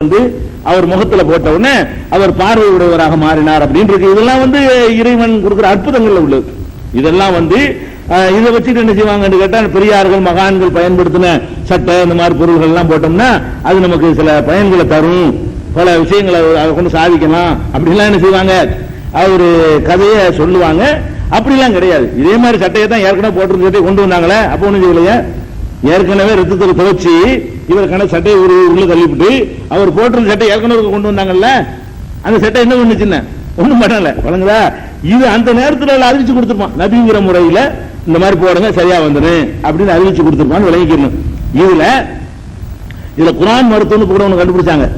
வந்து அவர் முகத்துல போட்ட உடனே அவர் பார்வை உடையவராக மாறினார் அப்படின்னு இதெல்லாம் வந்து இறைவன் கொடுக்கிற அற்புதங்கள்ல உள்ளது. இதெல்லாம் வந்து இதை வச்சுட்டு என்ன செய்வாங்கன்னு கேட்டா பெரியார்கள் மகான்கள் பயன்படுத்தின சட்டை இந்த மாதிரி பொருள்கள் எல்லாம் போட்டோம்னா அது நமக்கு சில பயன்களை தரும், பல விஷயங்களை அதை கொண்டு சாதிக்கலாம் அப்படிலாம் என்ன செய்வாங்க, ஒரு கதையை சொல்லுவாங்க. அப்படிலாம் கிடையாது. இதே மாதிரி சட்டையை தான் ஏற்கனவே போட்டிருந்த கொண்டு வந்தாங்களே, அப்போ ஒண்ணும் செய்யலையே. ஏற்கனவே ரத்தத்தில் துவச்சி இவர் கணக்கு சட்டையை உள்ள தள்ளிவிட்டு அவர் போட்டிருந்த சட்டை ஏற்கனவே கொண்டு வந்தாங்கல்ல, அந்த சட்டை என்ன பண்ணுச்சுன்னு ஒண்ணும் பண்ணல. வழங்குதா? இது அந்த நேரத்தில் அறிவிச்சு கொடுத்துருப்பான். நபிங்கிற முறையில இந்த மாதிரி போடுங்க சரியா வந்துரு அப்படின்னு அறிவிச்சு கொடுத்துருப்பான்னு விளங்கிக்கணும். இதுல குரான் மருத்துவம்னு கூட ஒண்ணு கண்டுபிடிச்சாங்க.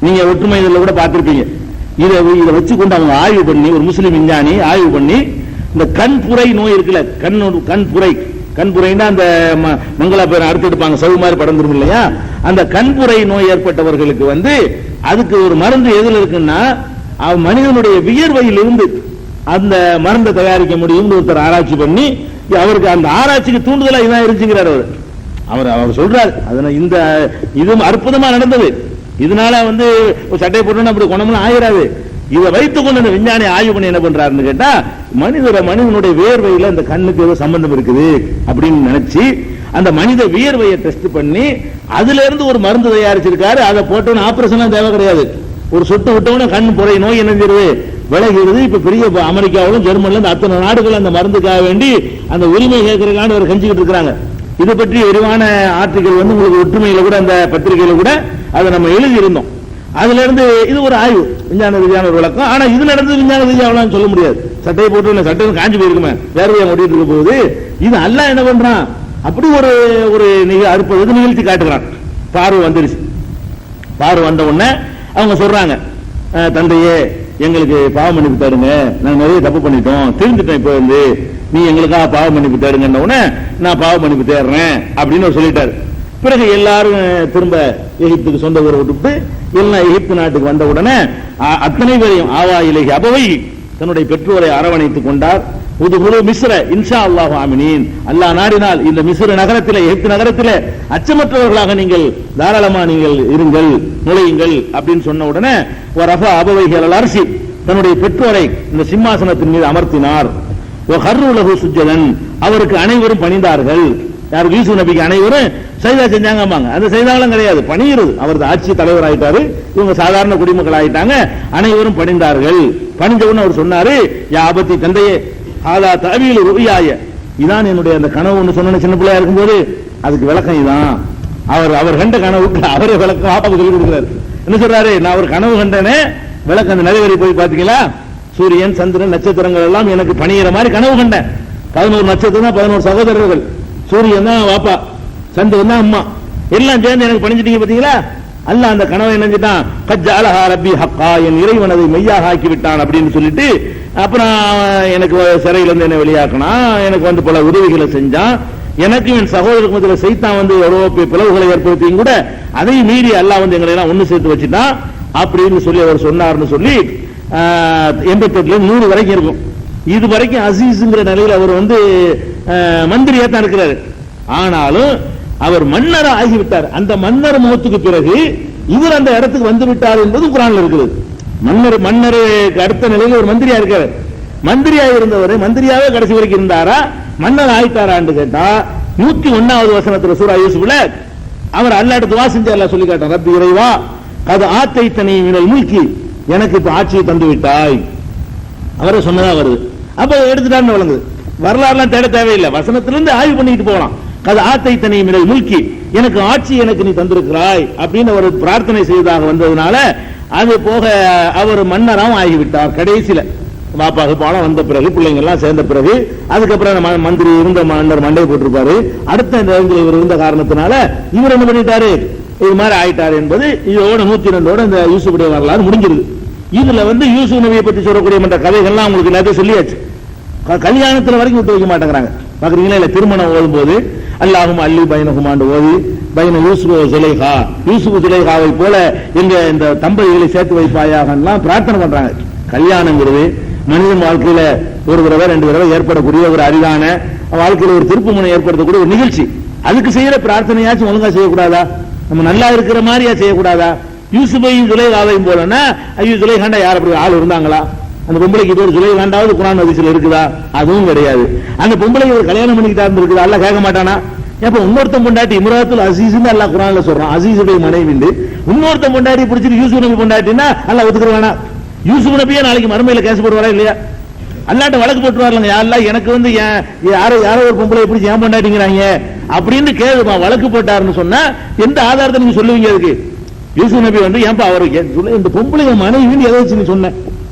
நீங்க ஒற்றுமை இதில் கூட பார்த்திருப்பீங்க. இதை வச்சு கொண்டு அவங்க ஆய்வு பண்ணி, ஒரு முஸ்லிம் விஞ்ஞானி ஆய்வு பண்ணி, இந்த கண்புரை நோய் இருக்குல்ல, கண்புரைன்னா அந்த மங்களா பேர் அறுத்து எடுப்பாங்க, சவு மாதிரி படந்துரும் இல்லையா, அந்த கண்புரை நோய் ஏற்பட்டவர்களுக்கு வந்து அதுக்கு ஒரு மருந்து எதுல இருக்குன்னா மனிதனுடைய வியர்வையில் இருந்து அந்த மருந்தை தயாரிக்க முடியும் ஒருத்தர் ஆராய்ச்சி பண்ணி, அவருக்கு அந்த ஆராய்ச்சிக்கு தூண்டுதலா இதான் இருந்துச்சுங்கிறார் அவர் சொல்றாரு. அதனால இந்த இது அற்புதமா நடந்தது. இதனால வந்து சட்டை போட்டோம்னா அப்படி குணம்லாம் ஆயிராது. இதை வைத்துக் கொண்டு அந்த விஞ்ஞானி ஆய்வு பண்ணி என்ன பண்றாருன்னு கேட்டா, மனிதனுடைய வியர்வையில அந்த கண்ணுக்கு ஏதோ சம்பந்தம் இருக்குது அப்படின்னு நினைச்சு அந்த மனித வியர்வையை டெஸ்ட் பண்ணி அதுல இருந்து ஒரு மருந்து தயாரிச்சிருக்காரு. அதை போட்டோன்னு ஆபரேஷன் தேவை கிடையாது. ஒரு சொட்டு விட்டவன கண் புரை நோய் என்னங்கிறது விலகிறது. இப்ப பெரிய அமெரிக்காவிலும் ஜெர்மன்ல அத்தனை நாடுகள் அந்த மருந்துக்காக வேண்டி அந்த உரிமை கேட்கறதுக்கான ஒரு கஞ்சிக்கிட்டு இருக்கிறாங்க. இது பற்றி விரிவான ஆர்டிகல் வந்து உங்களுக்கு ஒற்றுமையில கூட அந்த பத்திரிகையில கூட அதை நம்ம எழுதி இருந்தோம். அதுல இருந்து இது ஒரு ஆய்வு, விஞ்ஞான ரீதியான ஒரு விளக்கம். ஆனா இது நடந்தது விஞ்ஞான ரீதியாவெல்லாம் சொல்ல முடியாது. சட்டையை போட்டு சட்டை காஞ்சி போயிருக்குமே, வேர்வையை ஓடிட்டு இருக்க போகுது. இது அல்லாஹ் என்ன பண்றான், அப்படி ஒரு அற்புத நிகழ்ச்சி காட்டுகிறான். பார்வை வந்துருச்சு. பார்வை வந்த உடனே அவங்க சொல்றாங்க, தந்தையே எங்களுக்கு பாவ மன்னிப்பு தருங்க, நாங்க நிறைய தப்பு பண்ணிட்டோம், திருந்துட்டோம், இப்போ வந்து நீ எங்களுக்காக பாவ மன்னிப்பு தருங்க உடனே நான் பாவ மன்னிப்பு தேடுறேன் அப்படின்னு சொல்லிட்டாரு. பிறகு எல்லாரும் திரும்ப எகிப்துக்கு சொந்த ஊரை விட்டுவிட்டு எல்லாம் எகிப்து நாட்டுக்கு வந்த உடனே அத்தனை பேரையும் ஆவா இலகி அபவை தன்னுடைய பெற்றோரை அரவணைத்துக் கொண்டார். புது மிஸ்ர இன்ஷா அல்லாஹ் ஆமினீன், அல்லாஹ் நாடினால் இந்த மிஸ்ர நகரத்திலே, எகிப்து நகரத்திலே அச்சமற்றவர்களாக நீங்கள் தாராளமா நீங்கள் இருங்கள், நுழையுங்கள் அப்படின்னு சொன்ன உடனே ரஃபா அபவைகள் அரசி தன்னுடைய பெற்றோரை இந்த சிம்மாசனத்தின் மீது அமர்த்தினார். ஹர்ருலஹு சுஜ்ஜதன், அவருக்கு அனைவரும் பணிந்தார்கள். யார்? யூசுப் நபிக்கு அனைவரும் சைதா செஞ்சாங்க. அந்த சைதாவெல்லாம் கிடையாது, பணிகிறது. அவரது ஆட்சி தலைவர் ஆயிட்டாரு, இவங்க சாதாரண குடிமக்கள் ஆயிட்டாங்க. அனைவரும் பணிந்தார்கள். பணிஞ்ச உடனே அவர் சொன்னாரு, யா அபத்தி தந்தையே ஆதா தஅவீல் ருயாய, இதான் என்னுடைய அந்த கனவுன்னு சொன்ன சின்ன பிள்ளையா இருக்கும்போது அதுக்கு விளக்கம் இதான். அவர் கண்ட கனவுக்கு அவரே விளக்கம் ஆப்பாவுக்கு சொல்லி கொடுக்கிறாரு. என்ன சொல்றாரு, நான் ஒரு கனவு கண்டனே, விளக்கம் அந்த நிறைவேறி போய் பாத்தீங்களா, சூரியன் சந்திரன் நட்சத்திரங்கள் எல்லாம் எனக்கு பணிகிற மாதிரி கனவு கண்டேன். 11 நட்சத்திரம், 11 சகோதரர்கள், சூரியன் தான் வாப்பா, சந்திரன் தான் அம்மா, எல்லாம் சேர்ந்து எனக்கு பணிஞ்சிட்டீங்க பாத்தீங்களா. அல்லாஹ் அந்த கனவை நினைஞ்சிட்டான், கஜ்ஜஅலஹா ரப்பி ஹக்கா, என் இறைவன் அதை மெய்யாக ஆக்கி விட்டான் அப்படின்னு சொல்லிட்டு, அப்புறம் எனக்கு சிறையிலிருந்து என்ன வெளியாக்கினா, எனக்கு வந்து பல உதவிகளை செஞ்சான், எனக்கு என் சகோதரருக்கு மத்தியில் சைத்தான் வந்து எவ்வளவு பிளவுகளை ஏற்படுத்தியும் கூட அதை மீறி அல்லாஹ் வந்து எங்களை எல்லாம் ஒண்ணு சேர்த்து வச்சுட்டான் அப்படின்னு சொல்லி அவர் சொன்னார்னு சொல்லி 88 100 வரைக்கும் இருக்கும். இது வரைக்கும் அசீஸ்ங்கிற நிலையில் அவர் வந்து மந்திரியா தான் இருக்கிறாரு. ஆனாலும் அவர் மன்னர் ஆகிவிட்டார். அந்த மன்னர் முகத்துக்கு பிறகு இவர் அந்த இடத்துக்கு வந்து விட்டார் என்பது குர்ஆன்ல இருக்குது. மன்னருக்கு அடுத்த நிலையில் ஒரு மந்திரியா இருக்காரு. மந்திரியா இருந்தவர் மந்திரியாவே கடைசி வரைக்கும் இருந்தாரா, மன்னர் ஆயிட்டாரான்னு கேட்டா 101வது வசனத்துல சூரா யூசுப்ல அவர் அல்லாஹ்ட்ட துஆ செஞ்சு அல்லாஹ் சொல்லி காட்டார், ரப்பி இறைவா கத் ஆத்தைத்தனி மினல் முல்கி, எனக்கு இப்ப ஆட்சியை தந்து விட்டாய். அவரே சொன்னதா வருது. அப்ப எடுத்துட்டான்னு வழங்குது. வரலாறுலாம் தேட தேவையில்லை, வசனத்திலிருந்து ஆய்வு பண்ணிட்டு போகலாம். கது ஆத்தைத்தனி மினல் முல்கி, எனக்கு ஆட்சி எனக்கு நீ தந்திருக்கிறாய் அப்படின்னு அவர் பிரார்த்தனை செய்ததாக வந்ததுனால அது போக அவர் மன்னராகவும் ஆகிவிட்டார். கடைசியில பாப்பாக்கு பாலம் வந்த பிறகு, பிள்ளைங்க எல்லாம் சேர்ந்த பிறகு, அதுக்கப்புறம் மந்திரி இருந்த மன்னர் மண்டை போட்டிருப்பாரு. அடுத்த இவர் இருந்த காரணத்தினால இவர் என்ன பண்ணிட்டாரு, இது மாதிரி ஆயிட்டாரு என்பது இதோட 102 இந்த யூசுஃபுடைய வரலாறு முடிஞ்சிருது. இதுல வந்து யூசுப் நபியை பற்றி சொல்லக்கூடிய மற்ற கதைகள்லாம் உங்களுக்கு எல்லாத்தையும் சொல்லியாச்சு. கல்யாணத்துல வரைக்கும் விட்டு வைக்க மாட்டேங்கிறாங்க. பாக்குறீங்களா, இல்ல திருமணம் ஓதும் போது அல்லாஹும் அல்லி பைனஹுமாண்டு ஓதி பைன யூசுப் சுலைஹா, யூசுப் சுலைஹாவை போல எங்க இந்த தம்பதிகளை சேர்த்து வைப்பாயாக பிரார்த்தனை பண்றாங்க. கல்யாணங்கிறது மனிதன் வாழ்க்கையில ஒரு தடவை 2 தடவை ஏற்படக்கூடிய ஒரு அரிதான வாழ்க்கையில ஒரு திருப்பு முனை ஏற்படுத்தக்கூடிய ஒரு நிகழ்ச்சி. அதுக்கு செய்யற பிரார்த்தனையாச்சும் ஒழுங்கா செய்யக்கூடாதா? நம்ம நல்லா இருக்கிற மாதிரியா செய்யக்கூடாதா? யூசுஃபையும் சுலைஹாவையும் போலன்னா ஐயோ சுலைஹாண்டா யார் அப்படி ஆள் இருந்தாங்களா? அந்த பொம்பளைக்கு இது ஒரு சுலைஹாண்டாவது குர்ஆன் ஹதீஸ்ல இருக்குதா? அதுவும் கிடையாது. அந்த பொம்பளைக்கு ஒரு கல்யாணம் பண்ணிக்கிட்டா இருக்குதா? அல்லாஹ் கேட்க மாட்டானா? அப்ப இன்னொருத்தன் பொண்டாட்டி இம்ராத்துல் அசீஸ்னு அல்லாஹ் குர்ஆன்ல சொல்றான். அசீஸுடைய மனைவி இன்னொருத்தன் பொண்டாட்டி பிடிச்சிட்டு யூசுப் நபி பொண்டாட்டினா அல்லாஹ் ஒத்துக்குறானா? யூசுப் நபியே நாளைக்கு மறுமையில கேஸ் போடுவாரா இல்லையா? அல்லாட்ட வழக்கு போட்டுருவாருங்க. யாரெல்லாம் எனக்கு வந்து யாரோ ஒரு பொம்பளை எப்படி ஏன் பொண்டாட்டிங்கிறாங்க அப்படின்னு கேளுமா வழக்கு போட்டாருன்னு சொன்னா எந்த ஆதாரத்தை நீங்க சொல்லுவீங்க? அதுக்கு யூசுப் நபி வந்து ஏன்பா அவருக்கு இந்த பொம்பளை மனைவின்னு எதை வச்சு நீ சொன்ன?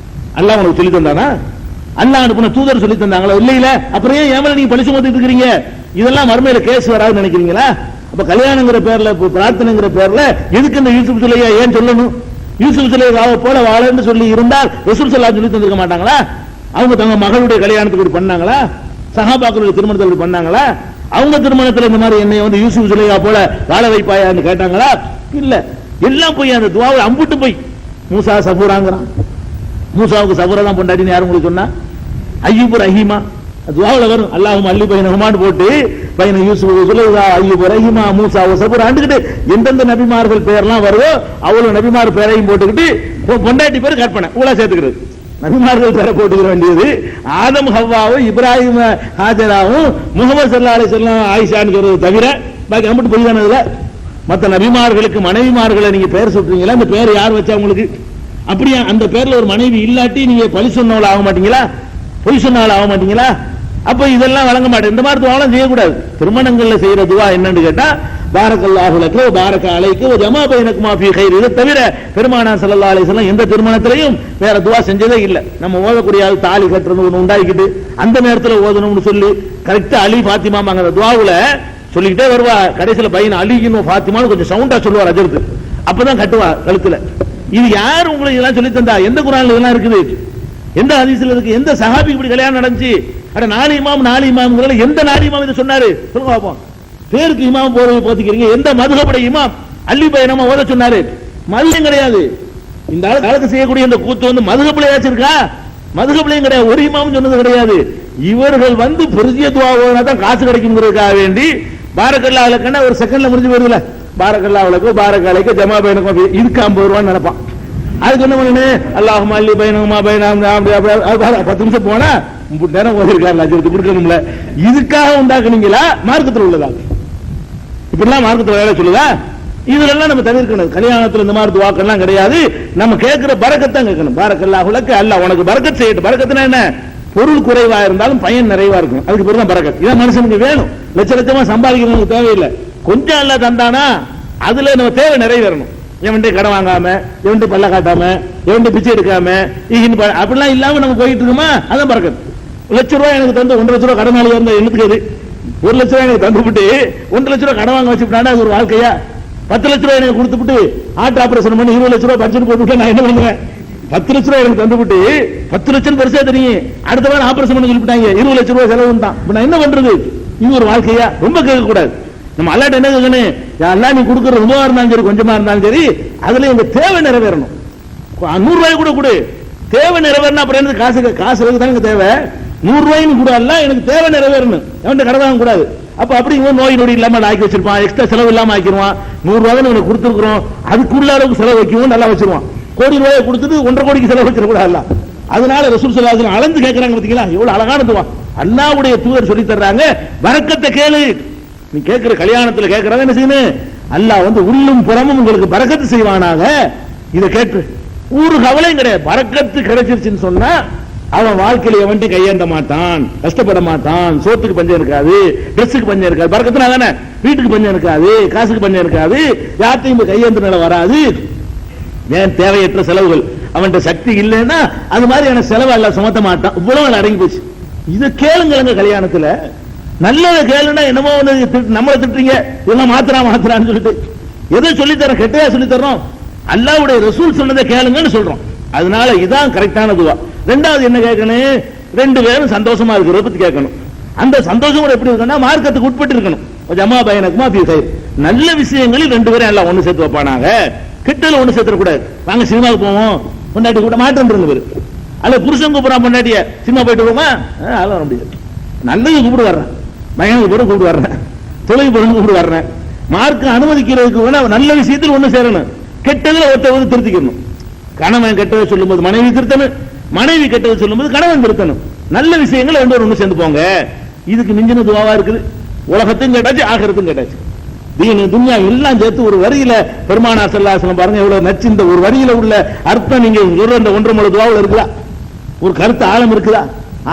அல்லாஹ் உனக்கு சொல்லி தந்தானா? அல்லாஹ் அனுப்பின தூதர் சொல்லி தந்தாங்களா? இல்ல அப்புறம் ஏன் மேல நீங்க பழி சுமத்திட்டு இருக்கிறீங்க? இதெல்லாம் மறுமையில கேஸ் வராதுன்னு நினைக்கிறீங்களா? அப்ப கல்யாணங்கிற பேர்ல பிரார்த்தனைங்கிற பேர்ல எதுக்கு இந்த யூசுப் சுலைஹா ஏன் சொல்லணும்? யூசுப் சுலைஹாவை போல வாழன்னு சொல்லி இருந்தால் ரசூல் ஸல்லல்லாஹு சொல்லி தந்திருக்க மாட்டாங்களா? அவங்க தங்க மகளுடைய கல்யாணத்துக்கு இப்படி பண்ணாங்களா? சஹாபாக்களுடைய திருமணத்தில் இப்படி பண்ணாங்களா? அவங்க திருமணத்தில் இந்த மாதிரி என்னை வந்து யூசுப் சுலைஹா போல வாழ வைப்பாயான்னு கேட்டாங்களா? இல்ல. எல்லாம் போய் அந்த துவாவை அம்புட்டு போய் மூசா சபூராங்கிறான். மூசாவுக்கு சபூரா தான் பொண்டாட்டின்னு யாரும் உங்களுக்கு சொன்னா? அய்யூப் ரஹீமா துவாவுல வரும். அல்லாஹும் அல்லி பைனஹுமான்னு போட்டு பைன யூசுப் சுலைஹா அய்யூப் ரஹீமா மூசா சபூரா ஆண்டுகிட்டு எந்தெந்த நபிமார்கள் பேர்லாம் வருதோ அவ்வளவு நபிமார் பேரையும் போட்டுக்கிட்டு பொண்டாட்டி பேர் கற்பனை ஊழா சேர்த்துக்கிறது. நபிமார்கள் பேரை போட்டுக்கிற வேண்டியது ஆதம் ஹவ்வாவும் இப்ராஹிம் ஹாஜராவும் முகமது ஸல்லல்லாஹு அலைஹி வஸல்லம் ஆயிஷான்னு சொல்றது தவிர பாக்கி அம்புட்டு போய் தானே. இதுல மற்ற நபிமார்களுக்கு மனைவிமார்களை நீங்க பேர் சொல்றீங்களா? அந்த பேர் யார் வச்சா உங்களுக்கு? அப்படியா அந்த பேர்ல ஒரு மனைவி இல்லாட்டி நீங்க பழி சொன்னவள ஆக மாட்டீங்களா? பொய் சொன்னவள ஆக மாட்டீங்களா? அப்ப இதெல்லாம் வழங்க மாட்டேன். இந்த மாதிரி துவாலாம் செய்யக்கூடாது. திருமணங்கள்ல செய்யற துவா என்னன்னு கேட்டா பாரக்கல்லாஹு லக்கு பாரக அலைக்கு ஜமா பைனகுமா ஃபீ கைர். இதை தவிர பெருமானார் ஸல்லல்லாஹு அலைஹி வஸல்லம் எந்த திருமணத்திலையும் வேற துவா செஞ்சதே இல்ல. நம்ம ஓதக்கூடிய தாலி கட்டுறது ஒன்று உண்டாக்கிட்டு அந்த நேரத்தில் ஓதணும்னு சொல்லி கரெக்டா அலி ஃபாத்திமா அந்த துவாவுல சொல்லிக்கிட்டே வருவா. கடைசியில பையன் அலின்னு ஃபாத்திமான்னு கொஞ்சம் சவுண்டா சொல்லுவார் அஜர்த்து. அப்பதான் கட்டுவா கழுத்துல. இது யார் உங்களுக்கு இதெல்லாம் சொல்லி தந்தா? எந்த குர்ஆன்ல இதெல்லாம் இருக்குது? எந்த ஹதீஸ்ல இருக்கு? எந்த சஹாபிக்கு இப்படி கல்யாணம் நடந்துச்சு? அட நாலு இமாம் எந்த நாலு இமாம் இதை சொன்னாரு சொல்லுங்க பாப்போம். பேருக்கு இமாம் போத்திக்கிறீங்க. எந்த மதுஹபுடைய இமாம் அலி பையனமா ஓத சொன்னாரு? மதுஹம் கிடையாது. இந்த காலத்து செய்யக்கூடிய இந்த கூத்து வந்து மதுஹபுல வச்சிருக்கா? மதுஹபுலையும் கிடையாது. ஒரு இமாம் சொன்னது கிடையாது. இவர்கள் வந்து பெரிய துவா ஓதுனா தான் காசு கிடைக்கும்ங்கிறதுக்காக வேண்டி பாரக்கல்லாஹு லக்கன்னா ஒரு செகண்ட்ல முடிஞ்சு போயிருதுல. பாரக்கல்லாஹு லக்கு பாரக அலைக்கு ஜமா பைனகுமா இதுக்கு 50 ரூபான்னு நினைப்பான். அதுக்கு என்ன பண்ணு? அல்லாஹும்ம அல்லி பைனகுமா பைனம் 10 நிமிஷம் போனா நேரம் ஓதிருக்காரு அஜர்த்து கொடுக்கணும்ல. இதுக்காக உண்டாக்குனீங்களா? மார்க்கத்தில் உள்ளதா? இப்படிலாம் மார்க்கத்தில் வேலை சொல்லுதா? இதெல்லாம் நம்ம தவிர்க்கணும். கல்யாணத்தில் இந்த மாதிரி துவாக்கெல்லாம் கிடையாது. நம்ம கேட்கிற பரக்கத்தான் கேட்கணும். பாரக்கல்லாஹு லக்கு அல்லாஹ் உனக்கு பரக்கத் செய்யட்டும். பரக்கத்துனா என்ன? பொருள் குறைவா இருந்தாலும் பயன் நிறைவா இருக்கும். அதுக்கு பேர் தான் பரக்கத். இதான் மனுஷனுக்கு வேணும். லட்ச லட்சமா சம்பாதிக்கிறவங்களுக்கு தேவையில்லை. கொஞ்சம் அல்ல தந்தானா அதுல நம்ம தேவை நிறைவேறணும். எவன்ட்டு கடன் வாங்காம, எவன்ட்டு பல்ல காட்டாம, எவன்ட்டு பிச்சை எடுக்காம அப்படிலாம் இல்லாம நம்ம போயிட்டு இருக்கோமா? அதான் பரக்கத். ₹1,00,000 எனக்கு தந்து 1,50,000 கடனாளி இருந்தா என்னத்துக்கு அது? ₹1,00,000 எனக்கு தந்துவிட்டு 1,00,000 கடன் வாங்க வச்சுட்டானா அது ஒரு வாழ்க்கையா? ₹10,00,000 எனக்கு கொடுத்துட்டு ஆர்ட் ஆபரேஷன் பண்ணி ₹20,00,000 பட்ஜெட் போட்டு நான் என்ன பண்ணுவேன்? ₹10,00,000 எனக்கு தந்துவிட்டு 10 லட்சம் பெருசா தெரியும். அடுத்த வாரம் ஆபரேஷன் பண்ணி சொல்லிட்டாங்க ₹20,00,000 செலவு தான். நான் என்ன பண்றது? இது ஒரு வாழ்க்கையா? ரொம்ப கேட்க கூடாது. நம்ம அல்லாட்ட என்ன கேட்கணும்? அல்லாஹ் நீ கொடுக்குற ரொம்பவா இருந்தாலும் சரி கொஞ்சமா இருந்தாலும் சரி அதுல எங்க தேவை நிறைவேறணும். ₹100 கூட கொடு. தேவை நிறைவேறணும். அப்புறம் எனக்கு காசு தானே தேவை. ₹100 கூட அல்ல எனக்கு தேவை நிறைவேறணும். எவன்ட்ட கடன் வாங்க கூடாது. அப்ப அப்படி நோய் நொடி இல்லாம ஆக்கி வச்சிருப்பான். எக்ஸ்ட்ரா செலவு இல்லாம ஆக்கிடுவான். ₹100 உனக்கு கொடுத்துருக்கிறோம் அதுக்குள்ள அளவுக்கு செலவு வைக்கவும் நல்லா வச்சிருவான். கோடி ரூபாயை கொடுத்துட்டு 1.5 கோடிக்கு செலவு வச்சிட கூட அல்ல. அதனால ரசூல் ஸல்லல்லாஹு அலைஹி வஸல்லம் அளந்து கேட்கறாங்க. பாத்தீங்களா எவ்வளவு அழகான துவா. அல்லாஹ்வுடைய தூதர் சொல்லி தர்றாங்க. பரக்கத்தை கேளு. நீ கேட்கிற கல்யாணத்துல கேட்கறத என்ன செய்யணும்? அல்லாஹ் வந்து உள்ளும் புறமும் உங்களுக்கு பரக்கத்து செய்வானாக. இதை கேட்டு ஒரு கவலையும் கிடையாது. பரக்கத்து கிடைச்சிருச்சுன்னு சொன்னா அவன் வாழ்க்கையில எவன்ட்டு கையேந்த மாட்டான், கஷ்டப்பட மாட்டான். சோத்துக்கு பஞ்சம் இருக்காது, ட்ரெஸ்ஸுக்கு பஞ்சம் இருக்காது. பரக்கத்துனா தானே வீட்டுக்கு பஞ்சம் இருக்காது, காசுக்கு பஞ்சம் இருக்காது, யார்ட்டையும் கையேந்த நிலை வராது. ஏன் தேவையற்ற செலவுகள் அவன்கிட்ட சக்தி இல்லைன்னா அது மாதிரியான செலவு எல்லாம் சுமத்த மாட்டான். இவ்வளவு அடங்கி போச்சு. இதை கேளுங்க கல்யாணத்துல. நல்லதை கேளுன்னா என்னமோ நம்மளை திட்டுறீங்க இதெல்லாம் மாத்திரான்னு சொல்லிட்டு எதை சொல்லித்தரோம்? கெட்டையா சொல்லித்தரோம். அல்லாஹ்வுடைய ரசூல் சொன்னதை கேளுங்கன்னு சொல்றோம். அதனால இதான் கரெக்டான துவா. ரெண்டாவது என்ன கேட்கணும்? 2 பேரும் சந்தோஷமா இருக்கிறத பத்தி கேட்கணும். அந்த சந்தோஷம் கூட எப்படி இருக்குன்னா மார்க்கத்துக்கு உட்பட்டு இருக்கணும். ஜமா பைனகுமா ஃபீ கைர். நல்ல விஷயங்களில் 2 பேரும் எல்லாம் ஒண்ணு சேர்த்து வைப்பானாங்க. கிட்டல ஒண்ணு சேர்த்துட கூடாது. வாங்க சினிமாவுக்கு போவோம் பொண்டாட்டி கூட மாற்றம் பேரு அல்ல புருஷன் கூப்பிடறான் பொண்டாட்டிய சினிமா போயிட்டு போமா அதெல்லாம் வர முடியாது. நல்லது கூப்பிடு வர்றேன், மகனுக்கு பிறகு கூப்பிட்டு வர்றேன், தொழில் பிறகு கூப்பிட்டு வர்றேன். மார்க்க அனுமதிக்கிறதுக்கு நல்ல விஷயத்தில் ஒண்ணு சேரணும். கெட்டதுல ஒருத்தர் திருத்திக்கணும். கணவன் கெட்டதை சொல்லும்போது மனைவி திருத்தணும், மனைவி கெட்டதை சொல்லும்போது கணவன் திருத்தணும். நல்ல விஷயங்கள் ரெண்டு ஒண்ணு சேர்ந்து போங்க. இதுக்கு மிஞ்சின துவாவா இருக்குது. உலகத்தையும் கேட்டாச்சு, ஆகிரத்தும் கேட்டாச்சு. தீனு துன்யா எல்லாம் சேர்த்து ஒரு வரியில பெருமானார் ஸல்லல்லாஹு அலைஹி வஸல்லம் பாருங்க எவ்வளவு நச்சு. இந்த ஒரு வரியில உள்ள அர்த்தம் நீங்க சொல்ற இந்த 1.5 முழு துவாவுல இருக்குதா? ஒரு கருத்து ஆழம் இருக்குதா?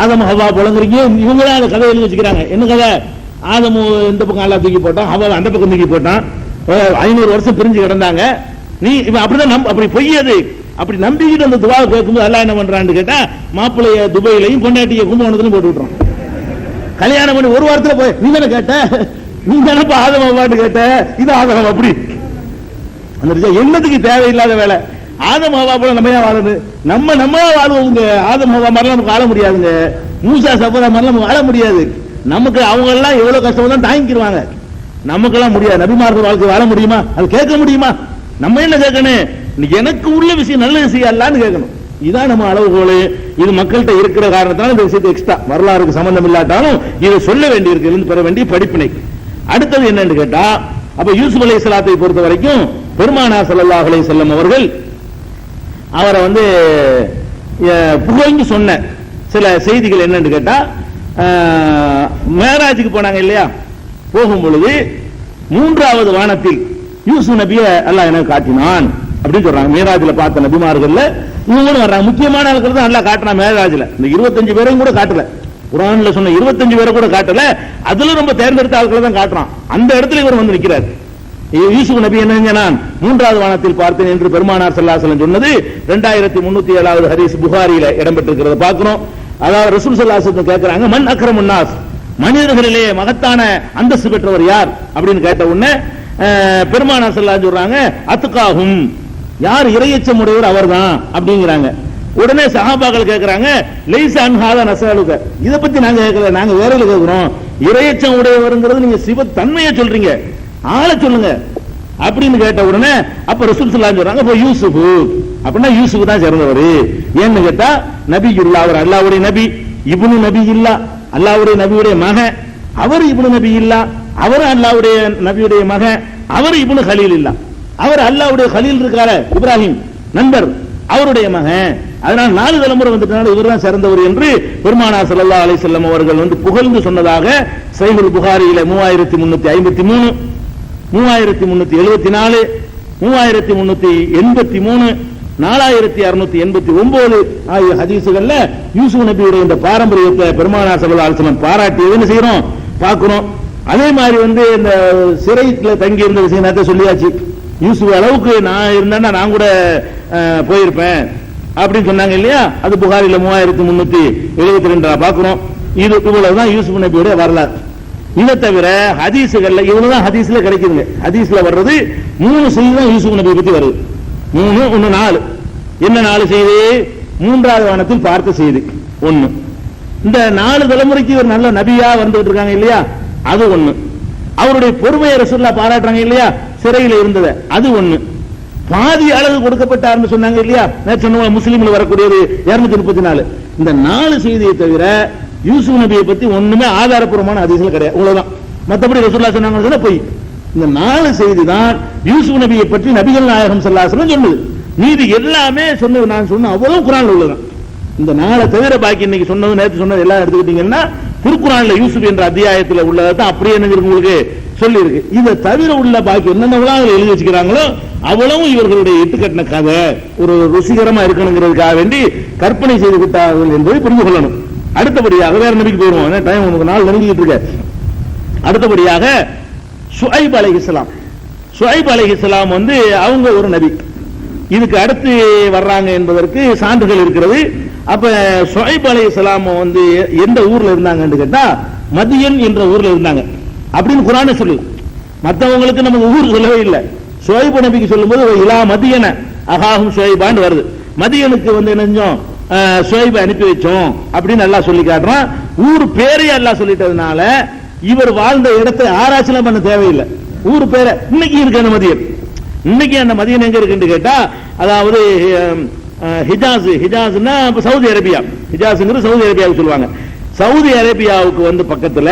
ஆதம் ஹவ்வா புலங்குறீங்க, இவங்க தான் அந்த கதை எழுதி வச்சுக்கிறாங்க. என்ன கதை? ஆதம் இந்த பக்கம் அல்லா தூக்கி போட்டான், ஹவ்வா அந்த பக்கம் தூக்கி போட்டான், 500 வருஷம் பிரிஞ்சு கிடந்தாங்க. நீ அப்படிதான் அப்படி பொய்யது. அப்படி நம்பிக்கிட்டு அந்த துவாவை கேட்கும்போது அல்லாஹ் என்ன பண்றான்னு கேட்டா, மாப்பிள்ளைய துபையிலையும் பொண்டாட்டிய கும்பகோணத்திலும் போட்டு விட்டுறான். கல்யாணம் பண்ணி ஒரு வாரத்துல போய் நீ தானே கேட்ட, நீ தானே ஆதம் ஹவ்வான்னு கேட்ட, இது ஆதம் அப்படி அந்த என்னத்துக்கு தேவையில்லாத வேலை. ஆதம் ஹவ்வா போல நம்ம ஏன் வாழணும்? நம்ம வாழ்வோங்க. ஆதம் ஹவ்வா மாதிரி நமக்கு வாழ முடியாதுங்க. மூசா சஃபரா மாதிரி நமக்கு வாழ முடியாது. நமக்கு அவங்க எல்லாம் எவ்வளவு கஷ்டம் தான் தாங்கிக்கிடுவாங்க, நமக்கெல்லாம் முடியாது. நபிமார்கள் வாழ்க்கை வாழ முடியுமா? அது கேட்க முடியுமா? நம்ம என்ன கேட்கணும்? எனக்கு உள்ள விஷயம் நல்ல விஷயம் அல்லான்னு கேட்கணும். இதான் நம்ம அளவுகோல். இது மக்கள்கிட்ட இருக்கிற காரணத்தால இந்த விஷயத்தை எக்ஸ்ட்ரா வரலாறுக்கு சம்பந்தம் இல்லாட்டாலும் இதை சொல்ல வேண்டியிருக்கு, இருந்து பெற வேண்டிய படிப்பினை. அடுத்தது என்னன்னு கேட்டா, அப்ப யூசுப் அலைஹிஸ்ஸலாத்தை பொறுத்த வரைக்கும் பெருமானார் ஸல்லல்லாஹு அலைஹி வஸல்லம் அவர்கள் அவரை புகழ்ந்து சொன்ன சில செய்திகள் என்னன்னு கேட்டா, மேராஜுக்கு போனாங்க இல்லையா, போகும் பொழுது 3வது வானத்தில் யூசுப் நபியை அல்லாஹ் எனக்கு காட்டினான் அப்படின்னு சொல்றாங்க. மேராஜ்ல பார்த்த நபிமார்கள்ல இவங்களும் வர்றாங்க. முக்கியமான ஆட்கள் தான் அல்லாஹ் காட்டினான் மேராஜ்ல. இந்த 25 பேரையும் கூட காட்டல, குர்ஆன்ல சொன்ன 25 பேரை கூட காட்டல. அதுல ரொம்ப தேர்ந்தெடுத்த ஆட்களை தான் காட்டுறான். அந்த இடத்துல இவர் வந்து நிற்கிறார். யூசுப் நபி என்ன செஞ்சான்? 3வது வானத்தில் பார்த்தேன் என்று பெருமானார் ஸல்லல்லாஹு அலைஹி வஸல்லம் சொன்னது 2307வது ஹதீஸ் புகாரியில இடம்பெற்றிருக்கிறத பார்க்கிறோம். அதாவது ரசூல் ஸல்லல்லாஹு அலைஹி வஸல்லம் கேட்கறாங்க, மன் அக்ரமுன் நாஸ், மனிதர்களிலே மகத்தான அந்தஸ்து பெற்றவர் யார் அப்படின்னு கேட்ட உடனே பெருமானார் ஸல்லல்லாஹு அலைஹி வஸல்லம் சொல்றாங்க, அத்காஹும், யார் இறையச்சம் உடையவர் அவர்தான் அப்படிங்கிறாங்க. உடனே சஹாபாக்கள் கேட்கறாங்க, லைஸ அன்ஹாதா நஸலுக, இத பத்தி நாங்க கேட்கல, நாங்க வேறல கேட்கிறோம். இறையச்சம் உடையவர்ங்கிறது நீங்க சிவ தன்மையை சொல்றீங்க, ஆள சொல்லுங்க அப்படின்னு கேட்ட உடனே அப்ப ரசூல் ஸல்லல்லாஹு அலைஹி வஸல்லம் சொல்றாங்க, அப்ப யூசுப் அப்படின்னா யூசுப் தான் சிறந்தவர். ஏன்னு கேட்டா, நபியுல்லாஹ், அவர் அல்லாஹ்வுடைய நபி, இப்னு நபியில்லா, அல்லாஹ்வுடைய நபியுடைய மகன், அவர் இப்னு நபியில்லா, அவர் அல்லாஹ்வுடைய நபியுடைய மகன், அவர் இப்னு கலீலில்லா, அவர் அல்லாஹ்வுடைய கலீல் இருக்கார இப்ராஹிம் நண்பர், அவருடைய மகன். அதனால 4 தலைமுறை வந்துட்டனால இவர் தான் சிறந்தவர் என்று பெருமானார் ஸல்லல்லாஹு அலைஹி வஸல்லம் அவர்கள் புகழ்ந்து சொன்னதாக சஹீஹுல் புகாரியில 3353, 3374, 3383, 4689 ஆகிய ஹதீசுகள்ல யூசுப் நபியுடைய இந்த பாரம்பரியத்தை பெருமானார் ஸல்லல்லாஹு அலைஹி வஸல்லம் பாராட்டியதுன்னு செய்யறோம், பார்க்கிறோம். அதே மாதிரி இந்த சிறையில தங்கி இருந்த விஷயம் நேரத்தை சொல்லியாச்சு. யூசுப் அளவுக்கு நான் இருந்தா நான் கூட போயிருப்பேன் அப்படின்னு சொன்னாங்க இல்லையா, அது புகாரில 3372 பார்க்கிறோம். இது இவ்வளவுதான் யூசுப் நபியுடைய வரலாறு. இதை தவிர ஹதீசுகள்ல இவ்வளவுதான் ஹதீஸ்ல கிடைக்குதுங்க. ஹதீஸ்ல வர்றது 3 செய்தி தான் யூசுப் நபியை பத்தி வருது. 3, 1, 4. என்ன 4 செய்தி? 3வது வானத்தில் பார்த்த செய்தி 1. இந்த 4 தலைமுறைக்கு ஒரு நல்ல நபியா வந்துட்டு இருக்காங்க இல்லையா, அது 1. அவருடைய பொறுமையை ரசூலுல்லாஹ் பாராட்டுறாங்க இல்லையா, சிறையில் இருந்தது, அது 1. பாதி அளவு கொடுக்கப்பட்டார்னு சொன்னாங்க இல்லையா, நேற்று முஸ்லிம்ல வரக்கூடியது 234. இந்த 4 செய்தியை தவிர யூசுப் நபியை பத்தி ஒண்ணுமே ஆதாரப்பூர்வமான ஹதீஸ்ல கிடையாது. அவ்வளவுதான். மற்றபடி ரசூலுல்லாஹ் சொன்னாங்க போய். இந்த 4 செய்தி தான் யூசுப் நபியை பற்றி நபிகள் நாயகம் ஸல்லல்லாஹு அலைஹி வஸல்லம் சொன்னது. மீதி எல்லாமே சொன்னது நான் சொன்ன அவ்வளவு குர்ஆன்ல உள்ளதுதான். இந்த 4 தவிர பாக்கி இன்னைக்கு சொன்னது நேற்று சொன்னது எல்லாம் எடுத்துக்கிட்டீங்கன்னா திருக்குர்ஆன்ல யூசுப் என்ற அத்தியாயத்தில் உள்ளதை தான் அப்படியே என்ன உங்களுக்கு சொல்லி இருக்கு. இதை தவிர உள்ள பாக்கி என்னென்னலாம் எழுதி வச்சுக்கிறாங்களோ அவ்வளவும் இவர்களுடைய இட்டுக்கட்டின கதை, ஒரு ருசிகரமா இருக்கணுங்கிறதுக்காக வேண்டி கற்பனை செய்து விட்டார்கள் என்பதை புரிந்து கொள்ளணும். அடுத்தபடியாக வேற நபிக்கு போயிருவோம், டைம் உங்களுக்கு நாள் நெருங்கிட்டு இருக்க. அடுத்தபடியாக ஷுஐப் அலைஹிஸ்ஸலாம். ஷுஐப் அலைஹிஸ்ஸலாம் அவங்க ஒரு நபி. இதுக்கு அடுத்து வர்றாங்க என்பதற்கு சான்றுகள் இருக்கிறது. அப்ப ஷுஐப் அலைஹிஸ்ஸலாம் எந்த ஊர்ல இருந்தாங்கன்னு கேட்டா, மதியன் என்ற ஊர்ல இருந்தாங்க அப்படின்னு குர்ஆனே சொல்லு. மற்றவங்களுக்கு நமக்கு ஊர் சொல்லவே இல்லை. ஷுஐப் நபிக்கு சொல்லும்போது இலா மதியன அகாஹும் ஷுஐபான்னு வருது. மதியனுக்கு என்ன செஞ்சோம், ஷுஐபை அனுப்பி வச்சோம் அப்படின்னு அல்லாஹ் சொல்லி காட்டுறான். ஊர் பேரே அல்லாஹ் சொல்லிட்டதுனால இவர் வாழ்ந்த இடத்தை ஆராய்ச்சிலாம் பண்ண தேவையில்லை. ஊர் பேரை இன்னைக்கு இருக்கு அந்த மதியன். இன்னைக்கு அந்த மதியன் எங்க இருக்குன்னு கேட்டா, அதாவது ஹிஜாஸ்னா சவுதி அரேபியா, ஹிஜாஸ்ங்கிறது சவுதி அரேபியாவுக்கு சொல்லுவாங்க. சவுதி அரேபியாவுக்கு பக்கத்துல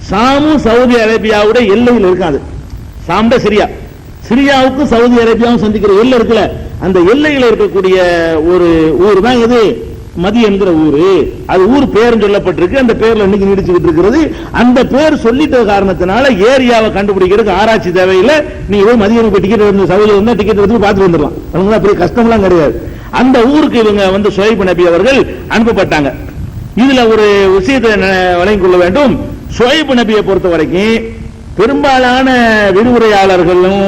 சாமும் சவுதி அரேபியாவுடைய எல்லையில் இருக்காது. சாம்ட சிரியா, சிரியாவுக்கு சவுதி அரேபியாவும் சந்திக்கிற எல்லை இருக்குல்ல, அந்த எல்லையில் இருக்கக்கூடிய ஒரு ஊர் தான் இது மதி என்கிற ஊரு. அது ஊர் பேர் சொல்லப்பட்டிருக்கு. அந்த பேர்ல இன்னைக்கு நீடிச்சுக்கிட்டு இருக்கிறது. அந்த பேர் சொல்லிட்ட காரணத்தினால ஏரியாவை கண்டுபிடிக்கிறதுக்கு ஆராய்ச்சி தேவையில்லை. நீங்க போய் மதியம் டிக்கெட் வந்து சவுதியில் இருந்தா டிக்கெட் எடுத்து பார்த்து வந்துடலாம். அவங்க பெரிய கஷ்டம்லாம் கிடையாது. அந்த ஊருக்கு இவங்க வந்து ஷுவைப் நபி அவர்கள் அனுப்பப்பட்டாங்க. இதுல ஒரு விஷயத்தை வழங்கிக் கொள்ள வேண்டும். ஷுவைப் நபியை பொறுத்த வரைக்கும் பெரும்பாலான விரிவுரையாளர்களும்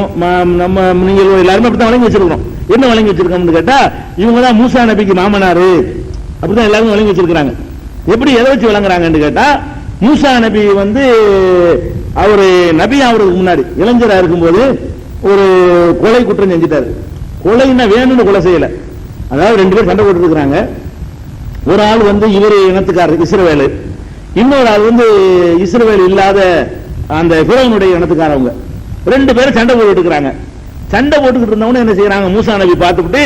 நம்ம நீங்கள் எல்லாருமே அப்படித்தான் வழங்கி வச்சிருக்கிறோம். என்ன வழங்கி வச்சிருக்கோம்னு கேட்டா, இவங்க தான் மூசா நபிக்கு மாமனாரு அப்படிதான் எல்லாரும் வழங்கி வச்சிருக்காங்க. எப்படி எதை வச்சு வழங்குறாங்கன்னு கேட்டா, மூசா நபி வந்து அவரு நபி அவருக்கு முன்னாடி இளைஞரா இருக்கும்போது ஒரு கொலை குற்றம் செஞ்சிட்டாரு. கொலைன்னா வேணும்னு கொலை செய்யல. அதாவது ரெண்டு பேர் சண்டை போட்டு இருக்கிறாங்க. ஒரு ஆள் வந்து இவர் இனத்துக்காரர் இஸ்ரவேல், இன்னொரு ஆள் வந்து இஸ்ரவேல் இல்லாத அந்த பிறவனுடைய இனத்துக்காரவங்க. ரெண்டு பேரும் சண்டை போட்டு இருக்கிறாங்க. சண்டை போட்டுக்கிட்டு இருந்தவன என்ன செய்யறாங்க, மூசா நபி பார்த்துட்டு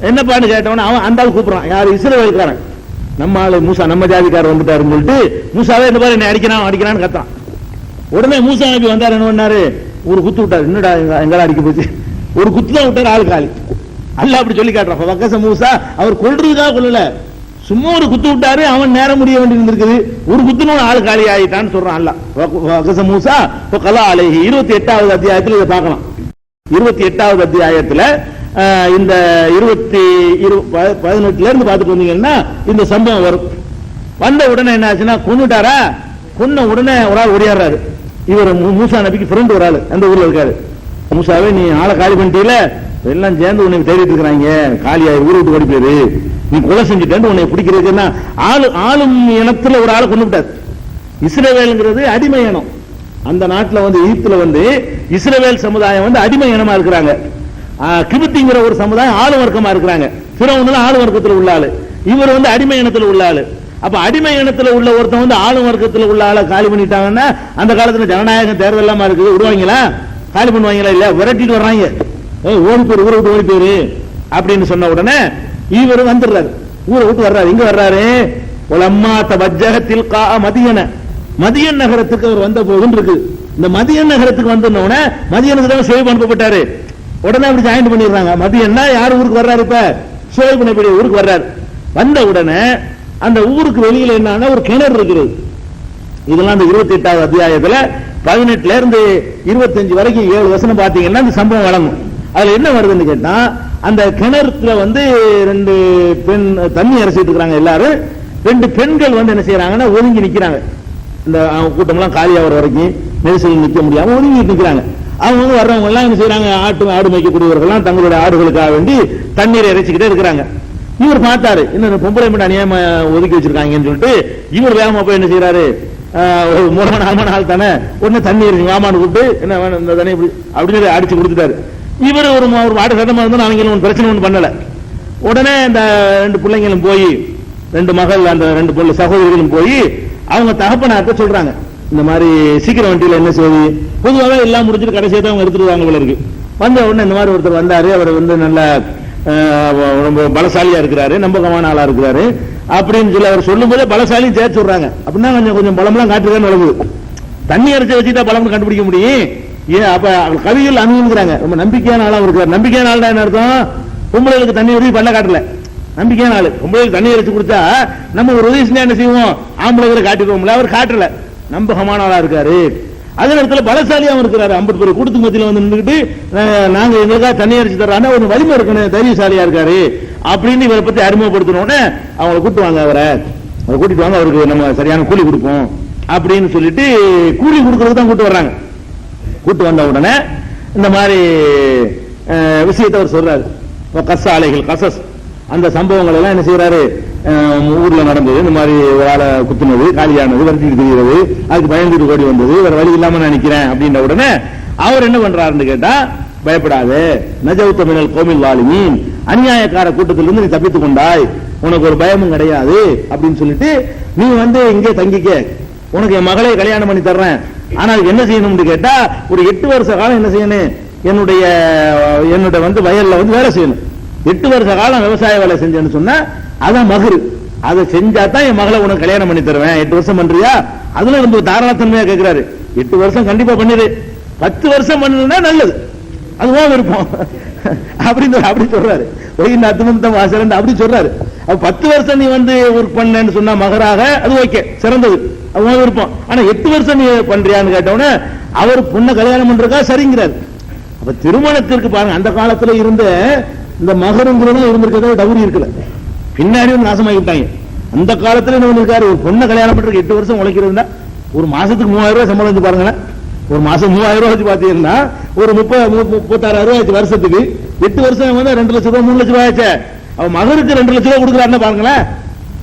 என்னப்பான்னு கேட்டவன அவன் அந்த ஆள் கூப்பிடுறான், யாரு இஸ்ரவேல்காரன், நம்ம ஆளு மூசா நம்ம ஜாதிக்காரர் வந்துட்டாருன்னு சொல்லிட்டு மூசாவே இந்த மாதிரி என்ன அடிக்கிறான்னு கத்தான். உடனே மூசா நபி வந்தார், என்ன பண்ணாரு, ஒரு குத்து விட்டாரு. என்னடா எங்கடா அடிக்க போச்சு, ஒரு குத்து தான் விட்டாரு, ஆளு காலி. அல்ல அப்படி சொல்லி காட்டுறான். வக்கச மூசா அவர் கொல்றதுக்காக கொள்ளல, சும்மா ஒரு குத்து விட்டாரு, அவன் நேரம் முடிய வேண்டி இருந்திருக்குது, ஒரு குத்துனோட ஆளு காலி ஆயிட்டான்னு சொல்றான். அல்ல வக்கச மூசா கலா அலைஹி 28வது அத்தியாயத்தில் இதை பார்க்கலாம். 28வது அத்தியாயத்தில் இந்த 18ல இருந்து பார்த்துட்டு வந்தீங்கன்னா இந்த சம்பவம் வரும். வந்த உடனே என்ன ஆச்சுன்னா, கொன்னுட்டாரா, கொன்ன உடனே ஒரு ஆள் ஓடியாடுறாரு. இவர் மூசா நபிக்கு ஃப்ரெண்ட் ஒரு ஆள் அந்த ஊர்ல இருக்காரு. மூசாவே நீ ஆளை காலி பண்ணிட்டீல, எல்லாம் சேர்ந்து உன்னை தேடிட்டு இருக்கிறாங்க, காலியா ஊரை விட்டு ஓடி போயிரு, நீ கொலை செஞ்சுட்டேன்னு உன்னை பிடிக்கிறதுன்னா ஆளும் இனத்துல ஒரு ஆளை கொண்டு விட்டார். இஸ்ரவேல்ங்கிறது அடிமை இனம். அந்த நாட்டில் வந்து எகிப்துல வந்து இஸ்ரவேல் சமுதாயம் வந்து அடிமை இனமா இருக்கிறாங்க. கிபித்திங்கிற ஒரு சமுதாயம் ஆளு வர்க்கமா இருக்கிறாங்க. ஃபிரௌன் ஆளு வர்க்கத்தில் உள்ள ஆளு, இவர் வந்து அடிமை இனத்தில் உள்ள ஆளு. அப்ப அடிமை இனத்தில் உள்ள ஒருத்தன் வந்து ஆளு வர்க்கத்தில் உள்ள ஆளை காலி பண்ணிட்டாங்கன்னா, அந்த காலத்துல ஜனநாயகம் தேர்தல் எல்லாம் இருக்குது, விடுவாங்களா, காலி பண்ணுவாங்களா இல்ல, விரட்டிட்டு வர்றாங்க, ஓடி போயிரு ஊரை விட்டு ஓடி போயிரு அப்படின்னு சொன்ன உடனே இவர் வந்துடுறாரு, ஊரை விட்டு வர்றாரு. இங்க வர்றாரு, உலம்மா தவஜ்ஜஹத்தில் கா மதியன, மதியன் நகரத்துக்கு அவர் வந்த போதுன்னு இருக்கு. இந்த மதியன் நகரத்துக்கு வந்தோடனே மதியனுக்கு தான் ஷுவைப் அனுப்பப்பட்டாரு. உடனே அப்படி ஜாயின் பண்ணிடுறாங்க. மதியன்னா யார் ஊருக்கு வர்றாரு, இப்ப ஷுவைப் நபி ஊருக்கு வர்றாரு. வந்த உடனே அந்த ஊருக்கு வெளியில என்னன்னா ஒரு கிணறு இருக்குது. இதெல்லாம் இந்த 28வது அத்தியாயத்துல 18ல இருந்து 25 வரைக்கும் 7 வசனம் பாத்தீங்கன்னா இந்த சம்பவம் வழங்கும். அதுல என்ன வருதுன்னு கேட்டா, அந்த கிணறுல வந்து 2 பெண் தண்ணி இறைச்சிட்டு இருக்காங்க. எல்லாரும் 2 பெண்கள் வந்து என்ன செய்யறாங்கன்னா ஒதுங்கி நிக்கிறாங்க. இந்த கூட்டம் எல்லாம் காலியாகிற வரைக்கும் நெரிசலில் நிக்க முடியாம ஒதுங்கி நிக்கிறாங்க. அவங்க வந்து வர்றவங்க எல்லாம் என்ன செய்யறாங்க, ஆடு மேய்க்கக்கூடியவர்கள் தங்களுடைய ஆடுகளுக்காக வேண்டி தண்ணீரை இறைச்சிக்கிட்டே இருக்கிறாங்க. இவர் பார்த்தாரு, இன்னும் பொம்பளை மட்டும் அநியாயமா ஒதுக்கி வச்சிருக்காங்கன்னு சொல்லிட்டு இவர் வேகமா போய் என்ன செய்யறாரு, ஒரு 3 நாள் தானே, உடனே தண்ணி இருக்கு வாமான்னு கூப்பிட்டு என்ன வேணும் இந்த தண்ணி அப்படின்னு அடிச்சு கொடுத்துட்டாரு. இவர் ஒரு வாடு சட்டமா இருந்தாலும் அவங்க ஒன்றும் பிரச்சனை ஒன்றும் பண்ணல. உடனே இந்த 2 பிள்ளைங்களும் போய், 2 மகள், அந்த 2 பிள்ளை சகோதரிகளும் போய் அவங்க தகப்பனாக்க சொல்றாங்க, இந்த மாதிரி சீக்கிரம் வண்டியில என்ன செய்யுது, பொதுவாக எல்லாம் முடிச்சுட்டு கடைசியாக தான் அவங்க எடுத்துருவாங்க போல இருக்கு. வந்த உடனே இந்த மாதிரி ஒருத்தர் வந்தாரு, அவர் வந்து நல்ல ரொம்ப பலசாலியா இருக்கிறாரு, நம்பகமான ஆளா இருக்கிறாரு அப்படின்னு சொல்லி அவர் சொல்லும் போதே பலசாலியும் சேர்த்து சொல்றாங்க. அப்படின்னா கொஞ்சம் பலம்லாம் காட்டுறதுன்னு நடக்குது. தண்ணி அரைச்சி வச்சுட்டா பலம் கண்டுபிடிக்க முடியும். ஏன் அப்ப கவிகள் அணுகுங்கிறாங்க, ரொம்ப நம்பிக்கையான ஆளா இருக்கிறார். நம்பிக்கையான ஆள் என்ன அர்த்தம், பொம்பளைகளுக்கு தண்ணி உதவி பண்ண காட்டல, நம்பிக்கையான ஆளு. பொம்பளைகளுக்கு தண்ணி அரைச்சு கொடுத்தா நம்ம ஒரு உதவி செஞ்சா என்ன செய்வோம், ஆம்பளை காட்டிடுவோம்ல, அவர் காட்டல, நம்பகமான ஆளா இருக்காரு. அதே நேரத்தில் பலசாலியாவும் இருக்கிறாரு. 50 பேர் கூட்டத்து மத்தியில் வந்து நின்றுட்டு நாங்க எங்களுக்காக தண்ணி அரைச்சு தர்றாங்க, ஒரு வலிமை இருக்கணும், தைரியசாலியா இருக்காரு அப்படின்னு இவரை பத்தி அறிமுகப்படுத்தணும்னு அவங்களை கூட்டுவாங்க. அவரை கூட்டிட்டு வாங்க, அவருக்கு நம்ம சரியான கூலி கொடுப்போம் அப்படின்னு சொல்லிட்டு கூலி கொடுக்கறதுக்கு தான் கூட்டு வர்றாங்க. கூட்டு வந்த உடனே இந்த மாதிரி விஷயத்தை அவர் சொல்றாரு. கச ஆலைகள் கசஸ் அந்த சம்பவங்கள் எல்லாம் என்ன செய்யறாரு, ஊர்ல நடந்தது, இந்த மாதிரி ஒரு ஆளை குத்துனது, காலியானது, வருத்திட்டு தெரிகிறது, அதுக்கு பயந்துட்டு ஓடி வந்தது, வேற வழி இல்லாம நான் நினைக்கிறேன் அப்படின்ற உடனே அவர் என்ன பண்றாருன்னு கேட்டா, பயப்படாது, நஜவுத்த மினல் கோமில் வாலிமீன், அநியாயக்கார கூட்டத்திலிருந்து நீ தப்பித்துக் கொண்டாய், உனக்கு ஒரு பயமும் கிடையாது அப்படின்னு சொல்லிட்டு நீ வந்து இங்கே தங்கிக்க, உனக்கு என் மகளை கல்யாணம் பண்ணி தர்றேன். ஆனால் என்ன செய்யணும்னு கேட்டா, ஒரு 8 வருஷ காலம் என்ன செய்யணும், என்னுடைய வந்து வயல்ல வந்து வேலை செய்யணும். 8 வருஷ காலம் விவசாய வேலை செஞ்சேன்னு சொன்னா அதான் மகரு, அதை செஞ்சா தான் என் மகளை உனக்கு கல்யாணம் பண்ணி தருவேன். 8 வருஷம் பண்றியா, அதுல ரொம்ப தாராளத்தன்மையா கேட்கிறாரு. 8 வருஷம் கண்டிப்பா பண்ணிடு, 10 வருஷம் பண்ணா நல்லது. அதுதான் விருப்பம் அப்படி சொல்றாரு. அப்படி சொல்றாரு. 10 வருஷம் நீ வந்து ஒர்க் பண்ணலன்னு சொன்னா மகராக அது ஓகே, சிறந்தது, அதுதான் விருப்பம். ஆனா 8 வருஷம் நீ பண்றியான்னு கேட்டவன அவர் பொண்ணை கல்யாணம் பண்றதுக்கா சரிங்கிறார். அப்ப திருமணத்திற்கு பாருங்க, அந்த காலத்துல இருந்த இந்த மகருங்கிறதும் இருந்திருக்கிறத டவுரி இருக்குல்ல, பின்னாடி வந்து நாசமாகி விட்டாங்க. அந்த காலத்துல என்ன இருக்காரு, ஒரு பொண்ணை கல்யாணம் பண்றதுக்கு 8 வருஷம் உழைக்கிறதுனா ஒரு மாசத்துக்கு 3000 ரூபாய் சம்பளம் வச்சு பாருங்களேன். ஒரு மாசம் 3000 ரூபாய் வச்சு பாத்தீங்கன்னா ஒரு 36,000 ரூபாய் வருஷத்துக்கு 8 வருஷம் வந்து 2 லட்சம் ரூபாய் 3 லட்சம் ரூபாய் ஆச்சு. அவன் மகருக்கு 2 லட்சம் ரூபாய் கொடுக்குறாருன்னா பாருங்களேன்,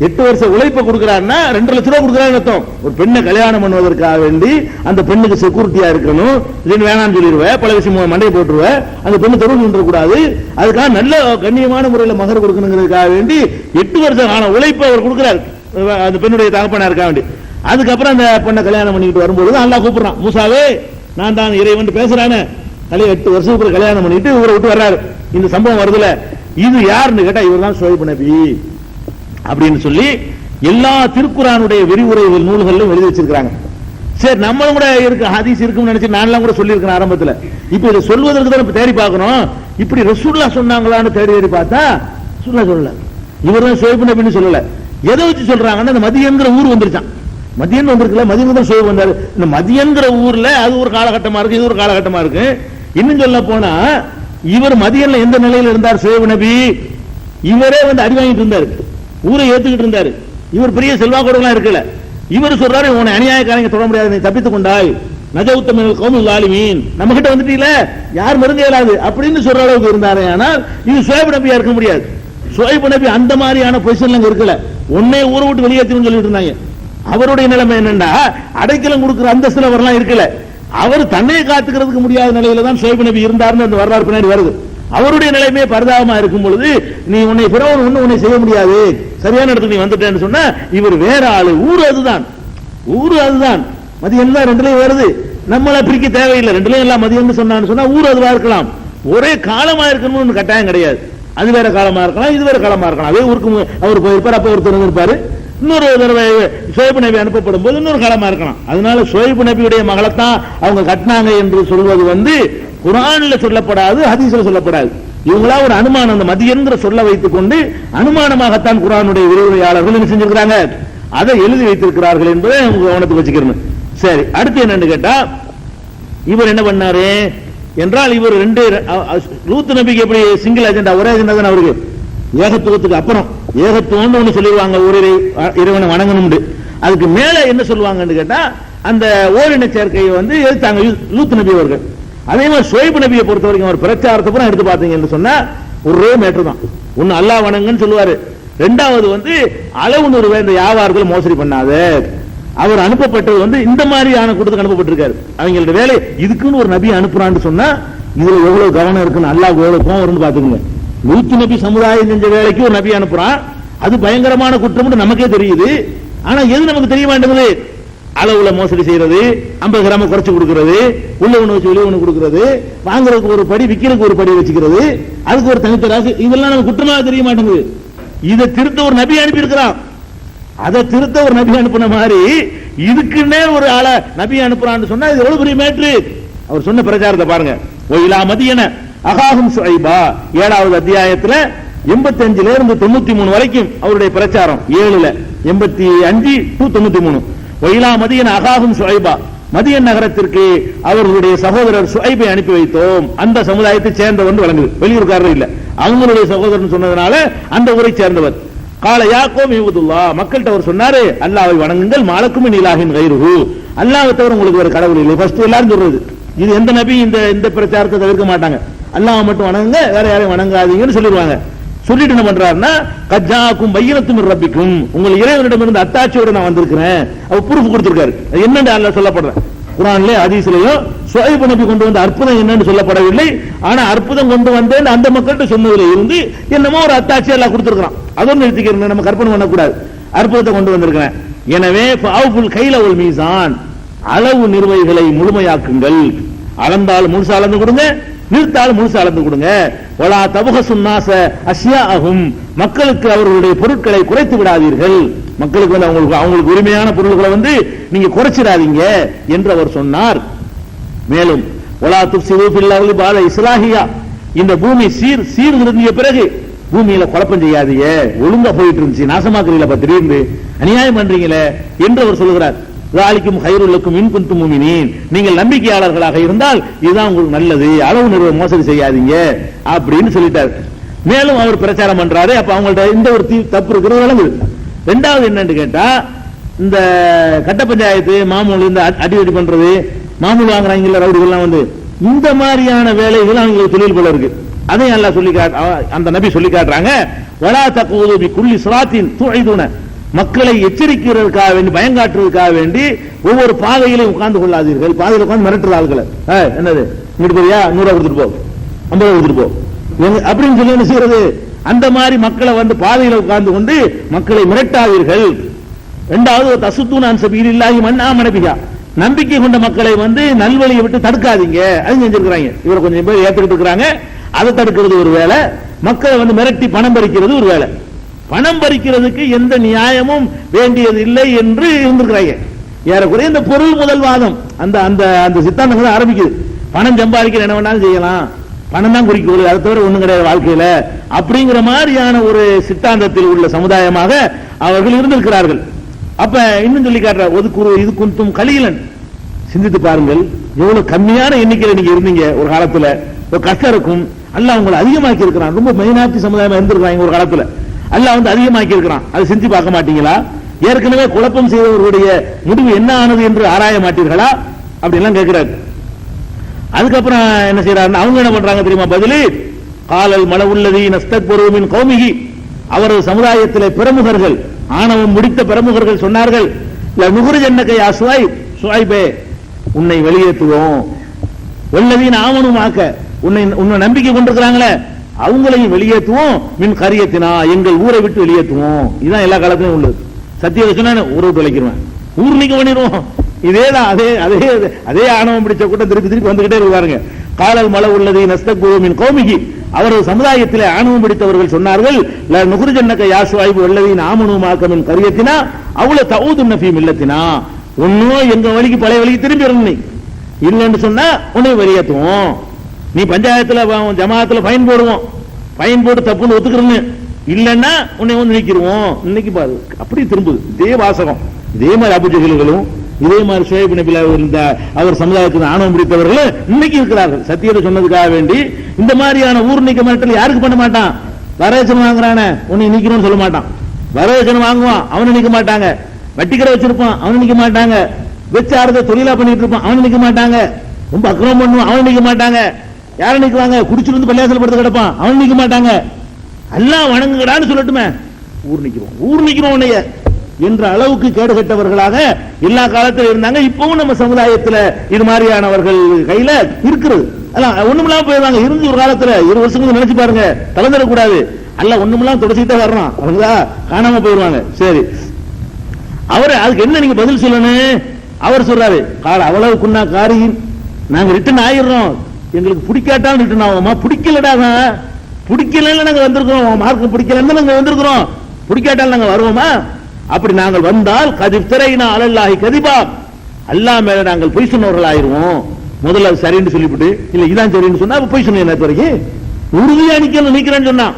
8 வருஷம் உழைப்ப கொடுக்குறாருன்னா 2 லட்சம் ரூபாய் கொடுக்குறாரு அர்த்தம். ஒரு பெண்ணை கல்யாணம் பண்ணுவதற்காக வேண்டி அந்த பெண்ணுக்கு செக்யூரிட்டியா இருக்கணும், இதுன்னு வேணாம்னு சொல்லிடுவேன், பல விஷயம் மண்டையை போட்டுருவேன், அந்த பெண்ணு தெருவில் நின்று கூடாது, அதுக்காக நல்ல கண்ணியமான முறையில் மகர் கொடுக்கணுங்கிறதுக்காக வேண்டி 8 வருஷம் ஆன உழைப்பை அவர் கொடுக்கிறார் அந்த பெண்ணுடைய தகப்பனா இருக்க வேண்டி. அதுக்கப்புறம் அந்த பெண்ணை கல்யாணம் பண்ணிட்டு வரும்போது அல்லாஹ் கூப்பிடுறான், மூசாவே நான் தான் இறைவன் பேசுறானே, 8 வருஷத்துக்கு கல்யாணம் பண்ணிட்டு இவரை விட்டு வர்றாரு. இந்த சம்பவம் வருதுல, இது யாருன்னு கேட்டா இவர் தான் ஷுவைப் நபி அப்படின்னு சொல்லி எல்லா திருக்குரானுடைய விரிவுரைகள் நூல்களும் எழுதி வச்சிருக்காங்க. சரி, நம்மளும் கூட இருக்கு ஹதீஸ் இருக்குன்னு நினைச்சு நான்லாம் கூட சொல்லி இருக்கிறேன் ஆரம்பத்தில். இப்ப இதை சொல்வதற்கு தான் தேடி பார்க்கணும். இப்படி ரசூலுல்லாஹ் சொன்னாங்களான்னு தேடி பார்த்தா ரசூலுல்லாஹ் சொல்லல, இவர் தான் ஷுவைப் நபின்னு சொல்லல. எதை வச்சு சொல்றாங்கன்னா அந்த மதியங்கிற ஊர் வந்துருச்சான். மதியன் வந்திருக்கல, மதியம் தான் ஷுவைப் வந்தாரு. இந்த மதியங்கிற ஊர்ல அது ஒரு காலகட்டமா இருக்கு, இது ஒரு காலகட்டமா இருக்கு. இன்னும் சொல்ல போனா இவர் மதியன்ல எந்த நிலையில் இருந்தார் ஷுவைப் நபி, இவரே வந்து அடி வாங்கிட்டு இருந்தாரு, ஊரை ஏத்துக்கிட்டு இருந்தாரு. இவர் பெரிய செல்வாக்கோடலாம் இருக்கல. இவர் சொல்றாரு, உன்னை அநியாயக்காரங்க தொட முடியாது, நீ தப்பித்துக் கொண்டாய், நஜவுத்த மினல் கௌமில் ஸாலிமீன், நம்ம கிட்ட வந்துட்டீல யார் மருங்க இயலாது அப்படின்னு சொல்ற அளவுக்கு இருந்தாரே. ஆனால் இது ஷுவைப் நபியா இருக்க முடியாது. ஷுவைப் நபி அந்த மாதிரியான பொசிஷன்ல அங்க இருக்கல, உன்னை ஊரை விட்டு வெளியேற்றணும்னு சொல்லிட்டு இருந்தாங்க. அவருடைய நிலைமை என்னன்னா அடைக்கலம் கொடுக்கிற அந்தஸ்துல வரலாம் இருக்கல, அவர் தன்னை காத்துக்கிறதுக்கு முடியாத நிலையில தான் ஷுவைப் நபி இருந்தாருன்னு அந்த வரலாறு பின்னாடி வருது. அவருடைய நிலைமையே பரிதாபமா இருக்கும் பொழுது நீ உன்னை பிறவன் ஒண்ணு உன்னை செய்ய முடியாது, சரியான இடத்துக்கு நீ வந்துட்டேன்னு சொன்னா இவர் வேற ஆளு, ஊரு அதுதான், ஊரு அதுதான். மதியம் தான் ரெண்டுலயும் வருது, நம்மள பிரிக்க தேவையில்லை, ரெண்டுலயும் எல்லாம் மதியம் சொன்னான்னு சொன்னா ஊர் அதுவா இருக்கலாம், ஒரே காலமா இருக்கணும்னு கட்டாயம் கிடையாது. அது வேற காலமா இருக்கலாம், இது வேற காலமா இருக்கலாம். அதே ஊருக்கு அவர் போயிருப்பார், அப்ப ஒருத்தர் இருப்பாரு, இன்னொரு தடவை ஷுவைப் நபி அனுப்பப்படும் போது இன்னொரு காலமா இருக்கலாம். அதனால ஷுவைப் நபியுடைய மகளைத்தான் அவங்க கட்டினாங்க என்று சொல்வது வந்து குர்ஆன்ல சொல்லப்படாது, ஹதீஸ்ல சொல்லப்படாது. இவங்களா ஒரு அனுமானம், அந்த மதியங்கிற சொல்ல வைத்துக் கொண்டு அனுமானமாகத்தான் குர்ஆனுடைய விரிவுரையாளர்கள் என்ன செஞ்சிருக்கிறாங்க, அதை எழுதி வைத்திருக்கிறார்கள் என்பதை கவனத்துக்கு வச்சுக்கிறேன். சரி, அடுத்து என்னன்னு கேட்டா இவர் என்ன பண்ணாரு என்றால், இவர் ரெண்டு லூத் நபிக்கு எப்படி சிங்கிள் அஜெண்டா, ஒரே அஜெண்டா தான் அவருக்கு. ஏகத்துவத்துக்கு அப்புறம் ஏகத்துவம் ஒண்ணு சொல்லிடுவாங்க, ஒரு இறைவனை வணங்கணும். அதுக்கு மேல என்ன சொல்லுவாங்கன்னு கேட்டா அந்த ஓரின சேர்க்கையை வந்து எதிர்த்தாங்க லூத் நபி அவர்கள். அதே மாதிரி ஷுவைப் நபியை பொறுத்த வரைக்கும் அவர் பிரச்சாரத்தை பூரா எடுத்து பார்த்தீங்கன்னு சொன்னா ஒரே மேட்டர் தான். ஒன்னு அல்லாஹ் வணங்குன்னு சொல்லுவாரு, ரெண்டாவது வந்து அளவு நூறு இந்த வியாபாரத்தில் மோசடி பண்ணாத. அவர் அனுப்பப்பட்டது வந்து இந்த மாதிரியான கூட்டத்துக்கு அனுப்பப்பட்டிருக்காரு. அவங்களோட வேலை இதுக்குன்னு ஒரு நபி அனுப்புறான்னு சொன்னா இதுல எவ்வளவு கவனம் இருக்குன்னு அல்லாஹ் எவ்வளவு கோவம் வரும்னு பாத்துக்கோங்க. லூத் நபி சமுதாயம் செஞ்ச வேலைக்கு ஒரு நபி அனுப்புறான், அது பயங்கரமான குற்றம் நமக்கே தெரியுது. ஆனா எது நமக்கு தெரிய மாட்டேங்குது, அளவுல மோசடி செய்யறது, 50 கிராம குறைச்சு கொடுக்கிறது, உள்ள ஒண்ணு வச்சு வெளியே ஒண்ணு கொடுக்கிறது, வாங்குறதுக்கு ஒரு படி விக்கிறதுக்கு ஒரு படி வச்சுக்கிறது, அதுக்கு ஒரு தனித்த ராசி, இதெல்லாம் நமக்கு குற்றமாக தெரிய மாட்டேங்குது. இதை திருத்த ஒரு நபி அனுப்பி இருக்கிறான், அதை திருத்த ஒரு நபி அனுப்பின மாதிரி இதுக்குன்னே ஒரு ஆளை நபி அனுப்புறான்னு சொன்னா இது எவ்வளவு பெரிய மேட்ரு. அவர் சொன்ன பிரச்சாரத்தை பாருங்க. ஒயிலா மதியன அகாஹும் ஷுஐபா 7வது அத்தியாயத்துல 85 இருந்து 93 வரைக்கும் அவருடைய பிரச்சாரம். 7ல 85 to 93. ஒயிலா மதியன அகாஹும் ஷுஐபா, மதியன் நகரத்திற்கு அவர்களுடைய சகோதரர் ஷுஐபை அனுப்பி வைத்தோம். அந்த சமுதாயத்தை சேர்ந்தவர் வழங்குது, வெளியூர்காரர் இல்ல, அவங்களுடைய சகோதரன் சொன்னதுனால அந்த ஊரை சேர்ந்தவர். கால யாக்கோம் இவதுல்லா, மக்கள்கிட்ட அவர் சொன்னாரு, அல்லாஹ்வை வணங்குங்கள், மாலக்கும் இலாஹின் கைருஹு, அல்லாஹ்வை தவிர உங்களுக்கு வேற கடவுள் இல்லை. ஃபர்ஸ்ட் எல்லாரும் சொல்றது இது, எந்த நபி இந்த பிரச்சாரத்தை தவிர்க்க மாட்டாங்க, அல்லாஹ் மட்டும் வணங்குங்க, வேற யாரையும் வணங்காதீங்கன்னு சொல்லிடுவாங்க. சொல்லிட்டு என்ன பண்றாருன்னா, கஜ்ஜாக்கும் பையனத்தும் ரப்பிக்கும், உங்கள் இறைவனிடமிருந்து அத்தாட்சியோட நான் வந்திருக்கிறேன், அவர் ப்ரூஃப் கொடுத்திருக்காரு. என்னன்னு அல்லாஹ் சொல்லப்படுற குர்ஆன்ல ஹதீஸ்லயும் ஷுஐப் நபி கொண்டு வந்த அற்புதம் என்னன்னு சொல்லப்படவில்லை. ஆனா அற்புதம் கொண்டு வந்தேன் அந்த மக்கள்கிட்ட சொன்னதுல இருந்து என்னமோ ஒரு அத்தாட்சி எல்லாம் கொடுத்திருக்கான். அதோடு நிறுத்திக்கிறேன், நம்ம கற்பனை பண்ணக்கூடாது, அற்புதத்தை கொண்டு வந்திருக்கிறேன். எனவே கைல ஒரு மீசான், அளவு நிர்வகிகளை முழுமையாக்குங்கள், அளந்தாலும் முழுசா அளந்து கொடுங்க, நிறுத்தாலும் முழுசா அளந்து கொடுங்க. வலா தபஹசுன் நாஸ அஸ்யாஅஹும், மக்களுக்கு அவர்களுடைய பொருட்களை குறைத்து விடாதீர்கள், மக்களுக்கு வந்து அவங்களுக்கு உரிமையான பொருட்களை வந்து நீங்க குறைச்சிடாதீங்க என்று அவர் சொன்னார். மேலும் வலா துஃப்ஸிது ஃபில் அர்தி பஅத இஸ்லாஹியா, இந்த பூமி சீர்திருந்திய பிறகு பூமியில குழப்பம் செய்யாதீங்க, ஒழுங்கா போயிட்டு இருந்துச்சு, நாசமாக்குறீங்களா திடீர்னு அநியாயம் பண்றீங்களே என்று அவர் சொல்கிறார். ذَلِكُمْ خَيْرٌ لَكُمْ إِن كُنتُم مُؤْمِنِينَ, நீங்கள் நம்பிக்கையாளர்களாக இருந்தால் இதுதான் உங்களுக்கு நல்லது, அளவு நிறுவ மோசடி செய்யாதீங்க அப்படின்னு சொல்லிட்டார். மேலும் அவர் பிரச்சாரம் பண்றாரு. அப்ப அவங்கள்ட்ட இந்த ஒரு தப்பு இருக்கிறது விளங்குது. ரெண்டாவது என்னன்னு கேட்டா, இந்த கட்ட பஞ்சாயத்து மாமூல், இந்த அடிவடி பண்றது, மாமூல் வாங்குறாங்கல்ல ரவுடிகள்லாம் வந்து, இந்த மாதிரியான வேலைகள் அவங்களுக்கு தொழில் போல இருக்கு. அதையும் அல்லாஹ் சொல்லி அந்த நபி சொல்லி காட்டுறாங்க. வலா தக்கூது பிகுல்லி ஸலாத்தின் துஇதுன, மக்களை எச்சரிக்கிறதுக்காக வேண்டி, பயங்காட்டுறதுக்காக வேண்டி ஒவ்வொரு பாதையிலையும் உட்கார்ந்து கொள்ளாதீர்கள். பாதையில் உட்கார்ந்து மிரட்டுற ஆட்களை, என்னது இங்கிட்டு போறியா 100 கொடுத்துட்டு போ, 50 கொடுத்துட்டு போ அப்படின்னு சொல்லி என்ன செய்யறது, அந்த மாதிரி மக்களை வந்து பாதையில உட்கார்ந்து கொண்டு மக்களை மிரட்டாதீர்கள். இரண்டாவது தசுத்தூன் சபீலில்லாஹி மன் ஆமன பிஹா, நம்பிக்கை கொண்ட மக்களை வந்து நல்வழியை விட்டு தடுக்காதீங்க. அது செஞ்சிருக்கிறாங்க. இவரை கொஞ்சம் பேர் ஏத்துக்கிட்டு இருக்கிறாங்க. அதை தடுக்கிறது ஒரு வேலை, மக்களை வந்து மிரட்டி பணம் பறிக்கிறது ஒரு வேலை. பணம் பறிக்கிறதுக்கு எந்த நியாயமும் வேண்டியது இல்லை என்று இருந்திருக்கிறாங்க. ஏறக்குறைய இந்த பொருள் முதல்வாதம் அந்த அந்த அந்த சித்தாந்தங்கள் ஆரம்பிக்குது. பணம் சம்பாதிக்கிற என்ன வேணாலும் செய்யலாம், பணம் தான் குறிக்கோள், அதை தவிர ஒண்ணும் கிடையாது வாழ்க்கையில அப்படிங்கிற மாதிரியான ஒரு சித்தாந்தத்தில் உள்ள சமுதாயமாக அவர்கள் இருந்திருக்கிறார்கள். அப்ப இன்னும் சொல்லி காட்டுற ஒதுக்குறு இது குந்தும் கலீலன், சிந்தித்து பாருங்கள் எவ்வளவு கம்மியான எண்ணிக்கையில நீங்க இருந்தீங்க ஒரு காலத்துல. ஒரு கஷ்டம் இருக்கும், அல்லாஹ் உங்களை அதிகமாக்கி இருக்கிறான். ரொம்ப மைனாரிட்டி சமுதாயமா இருந்திருக்காங்க ஒரு காலத்துல, அல்லாஹ் வந்து அதிகமாக்கி இருக்கிறான். அதை செஞ்சு பார்க்க மாட்டீங்களா? ஏற்கனவே குழப்பம் செய்தவர்களுடைய முடிவு என்ன ஆனது என்று ஆராய மாட்டீர்களா? அப்படி எல்லாம் கேட்கிறாரு. அதுக்கப்புறம் என்ன செய்யறாரு, அவங்க என்ன பண்றாங்க தெரியுமா பதிலு, காலல் மலவுல்லதி நஸ்தக்பரு மின் கௌமிஹி, அவரது சமுதாயத்திலே பிரமுகர்கள், ஆணவம் முடித்த பிரமுகர்கள் சொன்னார்கள், நுகுரிஜன்னக யா சுவைப், சுவைபே உன்னை வெளியேற்றுவோம், வல்லதீன ஆமனுமாக்க உன்னை நம்பிக்கை கொண்டிருக்கிறாங்களே அவங்களையும் வெளியேற்றுவோம், மின் கரியத்தினா எங்கள் ஊரை விட்டு வெளியேற்றுவோம். இதுதான் எல்லா காலத்திலும் உள்ளது. சத்தியத்தை சொன்னா ஊரை விட்டு விளைக்கிறோம், ஊர் நீக்க பண்ணிடுவோம். இதேதான் அதே அதே அதே ஆணவம் பிடிச்ச கூட்டம் திருப்பி திருப்பி வந்துகிட்டே இருக்காருங்க. காலல் மல உள்ளது நஸ்தக்பரு மின் கௌமிஹி, அவரது சமுதாயத்திலே ஆணவம் பிடித்தவர்கள் சொன்னார்கள், ல நுகுரிஜன்னக யா சுவைப் வல்லதீன ஆமனுமாக்க மின் கரியத்தினா அவுல தஊதுன்ன ஃபீ மில்லத்தினா, ஒன்னும் எங்க வழிக்கு பழைய வழிக்கு திரும்பி வரணும், இல்லைன்னு சொன்னா உன்னை வெளியேற்றுவோம். நீ பஞ்சாயத்துல ஜமாத்துல ஃபைன் போடுவோம், ஃபைன் போட்டு தப்புன்னு ஒத்துக்கிறன்னு, இல்லைன்னா உன்னை வந்து நீக்கிடுவோம். இன்னைக்கு பாரு அப்படி திரும்புது இதே வாசகம். இதே மாதிரி அபுஜஹில்களும் இதே மாதிரி ஷுவைப் நபில இருந்த அவர் சமுதாயத்தில் ஆணவம் பிடித்தவர்கள் இன்னைக்கு இருக்கிறார்கள். சத்தியத்தை சொன்னதுக்காக வேண்டி இந்த மாதிரியான ஊர் நீக்க மிரட்டல் யாருக்கு பண்ண மாட்டான்? வரதட்சணை வாங்குறானே உன்னை நீக்கணும்னு சொல்ல மாட்டான். வரதட்சணை வாங்குவான் அவனை நிக்க மாட்டாங்க. வட்டிக்கடை வச்சிருப்பான் அவனை நிக்க மாட்டாங்க. வெச்சாரத்தை தொழிலா பண்ணிட்டு இருப்பான் அவனை நிக்க மாட்டாங்க. ரொம்ப அக்கிரமம் பண்ணுவான் அவனை நிக்க மாட்டாங்க. யாரை நிக்குவாங்க? குடிச்சிட்டு வந்து பள்ளியாசல் படுத்து கிடப்பான் அவனை நிக்க மாட்டாங்க. எல்லாம் வணங்குகிறான்னு சொல்லட்டுமே, ஊர் நிக்கிறோம் ஊர் நிக்கிறோம் உன்னைய என்ற அளவுக்கு கேடு கட்டவர்களாக எல்லா காலத்திலும் இருந்தாங்க. இப்பவும் நம்ம சமுதாயத்தில் இது மாதிரியானவர்கள் கையில இருக்கிறது. ஒண்ணுமில்லாம போயிருவாங்க. இருந்து ஒரு காலத்துல 20 வருஷம் நினைச்சு பாருங்க, கலந்துடக்கூடாது. அல்ல ஒண்ணுமில்லாம தொடச்சிட்டே வர்றான், அவங்களா காணாம போயிருவாங்க. சரி, அவர் அதுக்கு என்ன நீங்க பதில் சொல்லணும்? அவர் சொல்றாரு, அவ்வளவு குன்னா காரியின் நாங்க ரிட்டர்ன் ஆயிடுறோம், எங்களுக்கு பிடிக்காட்டாலும் ரிட்டர்ன் ஆகுமா? பிடிக்கலடா, பிடிக்கல நாங்க வந்திருக்கிறோம், மார்க் பிடிக்கலன்னு நாங்க வந்திருக்கிறோம், பிடிக்காட்டாலும் நாங்க வருவோமா? அப்படி நாங்கள் வந்தால் கதிப்தரைனா அலல்லாஹி கதிபா, அல்லாஹ் மேல நாங்கள் பொய் சொன்னவர்கள் ஆயிருவோம். முதல்ல அது சரின்னு சொல்லிவிட்டு இல்ல இதான் சரின்னு சொன்னா பொய் சொன்ன என்ன வரைக்கும் உறுதியா நிக்கிறேன்னு சொன்னா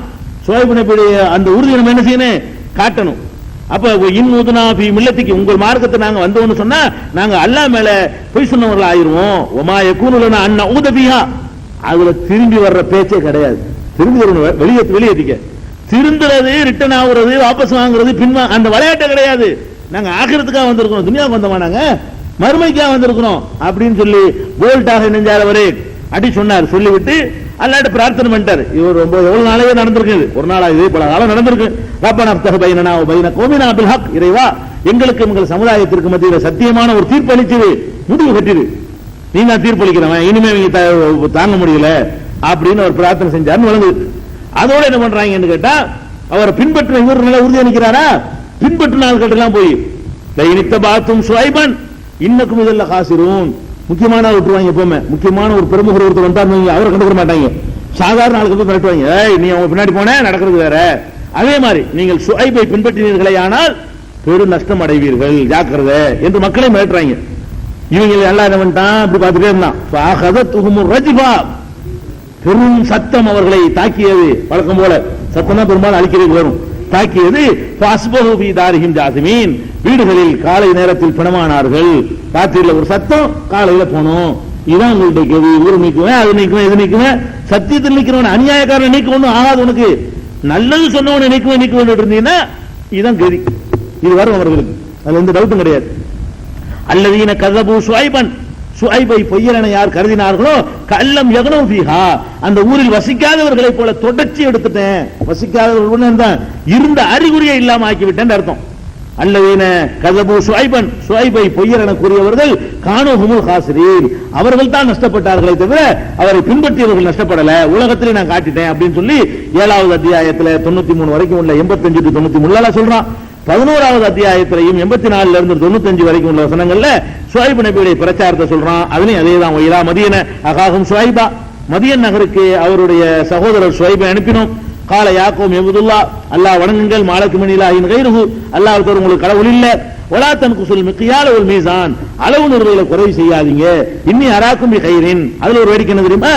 ஷுவைப் நபி அந்த உறுதியை நம்ம என்ன செய்யணும்? காட்டணும். அப்ப இன்னுதுனா ஃபீ மில்லத்திக்கு, உங்கள் மார்க்கத்தை நாங்க வந்தோம்னு சொன்னா நாங்க அல்லாஹ் மேல பொய் சொன்னவர்கள் ஆயிருவோம். ஒமா யகூனு லனா அன் நஊத பிஹா, அதுல திரும்பி வர்ற பேச்சே கிடையாது. திரும்பி வரணும், வெளியேற்றிக்க. திருந்துறது, ரிட்டர்ன் ஆகுறது, வாபஸ் வாங்குறது, பின்வா அந்த விளையாட்டே கிடையாது. நாங்க ஆகிறதுக்காக வந்திருக்கிறோம், துனியாவுக்கு வந்தோமா, நாங்க மறுமைக்காக வந்திருக்கிறோம் அப்படின்னு சொல்லி போல்டாக நெஞ்சாரவரே அடி சொன்னார். சொல்லிவிட்டு அல்லாஹ்ட்ட பிரார்த்தனை பண்ணிட்டாரு. இவர் ரொம்ப எவ்வளவு நாளையே நடந்திருக்கு, ஒரு நாளா இதே பல காலம் நடந்திருக்கு. ரப்பனா ஃப்தஹ் பைனனா வ பைன கௌமினா பில் ஹக், இறைவா எங்களுக்கு எங்கள் சமுதாயத்திற்கு மத்தியில் சத்தியமான ஒரு தீர்ப்பு அளிச்சிரு, முடிவு கட்டிரு, நீ தான் தீர்ப்பு அளிக்கிறவன், இனிமே நீங்க தாங்க முடியல அப்படின்னு அவர் பிரார்த்தனை செஞ்சாருன்னு வழங்குது. அதோட என்ன பண்றாங்கன்னு கேட்டா, அவரை பின்பற்ற இவர் நல்லா உறுதியா நிற்கிறாரா? பின்பற்றின ஆட்கள் எல்லாம் போய் லைனித்த பாத்தும் ஷுவைபன் இன்னக்கும் இதெல்லாம் காசிரும், முக்கியமான விட்டுருவாங்க. எப்பவுமே முக்கியமான ஒரு பிரமுகர் ஒருத்தர் வந்தார், அவரை கண்டுக்க மாட்டாங்க. சாதாரண ஆளுக்கு போய் மிரட்டுவாங்க, நீ அவங்க பின்னாடி போன நடக்கிறது வேற. அதே மாதிரி நீங்கள் ஷுவைபை பின்பற்றினீர்களே ஆனால் பெரும் நஷ்டம் அடைவீர்கள், ஜாக்கிரதை என்று மக்களை மிரட்டுறாங்க. இவங்க எல்லாம் என்ன பண்ணிட்டான், அப்படி பார்த்துட்டே இருந்தான். பெரும் சத்தம் அவர்களை தாக்கியது. வழக்கம் போல சத்தம் தான் பெரும்பாலும் அழிக்கிறது வரும். தாக்கியது. வீடுகளில் காலை நேரத்தில் பிணமானார்கள். ராத்திரியில் ஒரு சத்தம், காலையில போனோம். இதான் உங்கள்கிட்ட கேள்வி. ஊர் நீக்குவேன், அது நீக்குவேன், இது நீக்குவேன். சத்தியத்தில் நீக்கிறவன் அநியாயக்காரன் நீக்க ஒண்ணும் ஆகாது. உனக்கு நல்லது சொன்னவனை நீக்குவேன் நீக்குவேன் இருந்தீங்கன்னா இதுதான் கதி. இது வரும் அவர்களுக்கு, அது எந்த டவுட்டும் கிடையாது. அல்லதீன கஸபு ஷுஐபன், ஷுஐபை பொய்யரென யார் கருதினார்களோ, கல்லம் யக்னு ஃபீஹா, அந்த ஊரில் வசிக்காதவர்களைப் போல தொடர்ச்சி எடுத்துட்டேன். வசிக்காதவர்கள் தான் இருந்த அறிகுறியை இல்லாம ஆக்கிவிட்டேன் அர்த்தம். அல்லதீன கஸபு ஷுஐபன், ஷுஐபை பொய்யரென கூறியவர்கள் கானூ ஹுமுல் காசிரீன், அவர்கள் தான் நஷ்டப்பட்டார்களே தவிர அவரை பின்பற்றியவர்கள் நஷ்டப்படல. உலகத்திலே நான் காட்டிட்டேன் அப்படின்னு சொல்லி 7வது அத்தியாயத்துல 93 வரைக்கும் உள்ள 85 to 93 சொல்றான். 11வது அத்தியாயத்திலையும் 84 இருந்து 95 வரைக்கும் உள்ள வசனங்கள்ல ஷுஐப் நபியுடைய பிரச்சாரத்தை சொல்றான். அதுலயும் அதேதான். ஒயிலா மதியன அகாகும் ஷுஐபா, மதியன் நகருக்கு அவருடைய சகோதரர் ஷுஐபை அனுப்பினோம். கால யாக்கோம் எபுதுல்லா, அல்லாஹ் வணங்குங்கள், மாலக்கு மணிலாஹின் கைருஹு, அல்லாஹ் உங்களுக்கு கடவுள் இல்ல. வலா தன்குசுல் மிக்யால வல் மீசான், அளவு நிறுவலை குறைவு செய்யாதீங்க. இன்னி அராக்கும் பி கைரின். அதுல ஒரு வேடிக்கை என்ன தெரியுமா,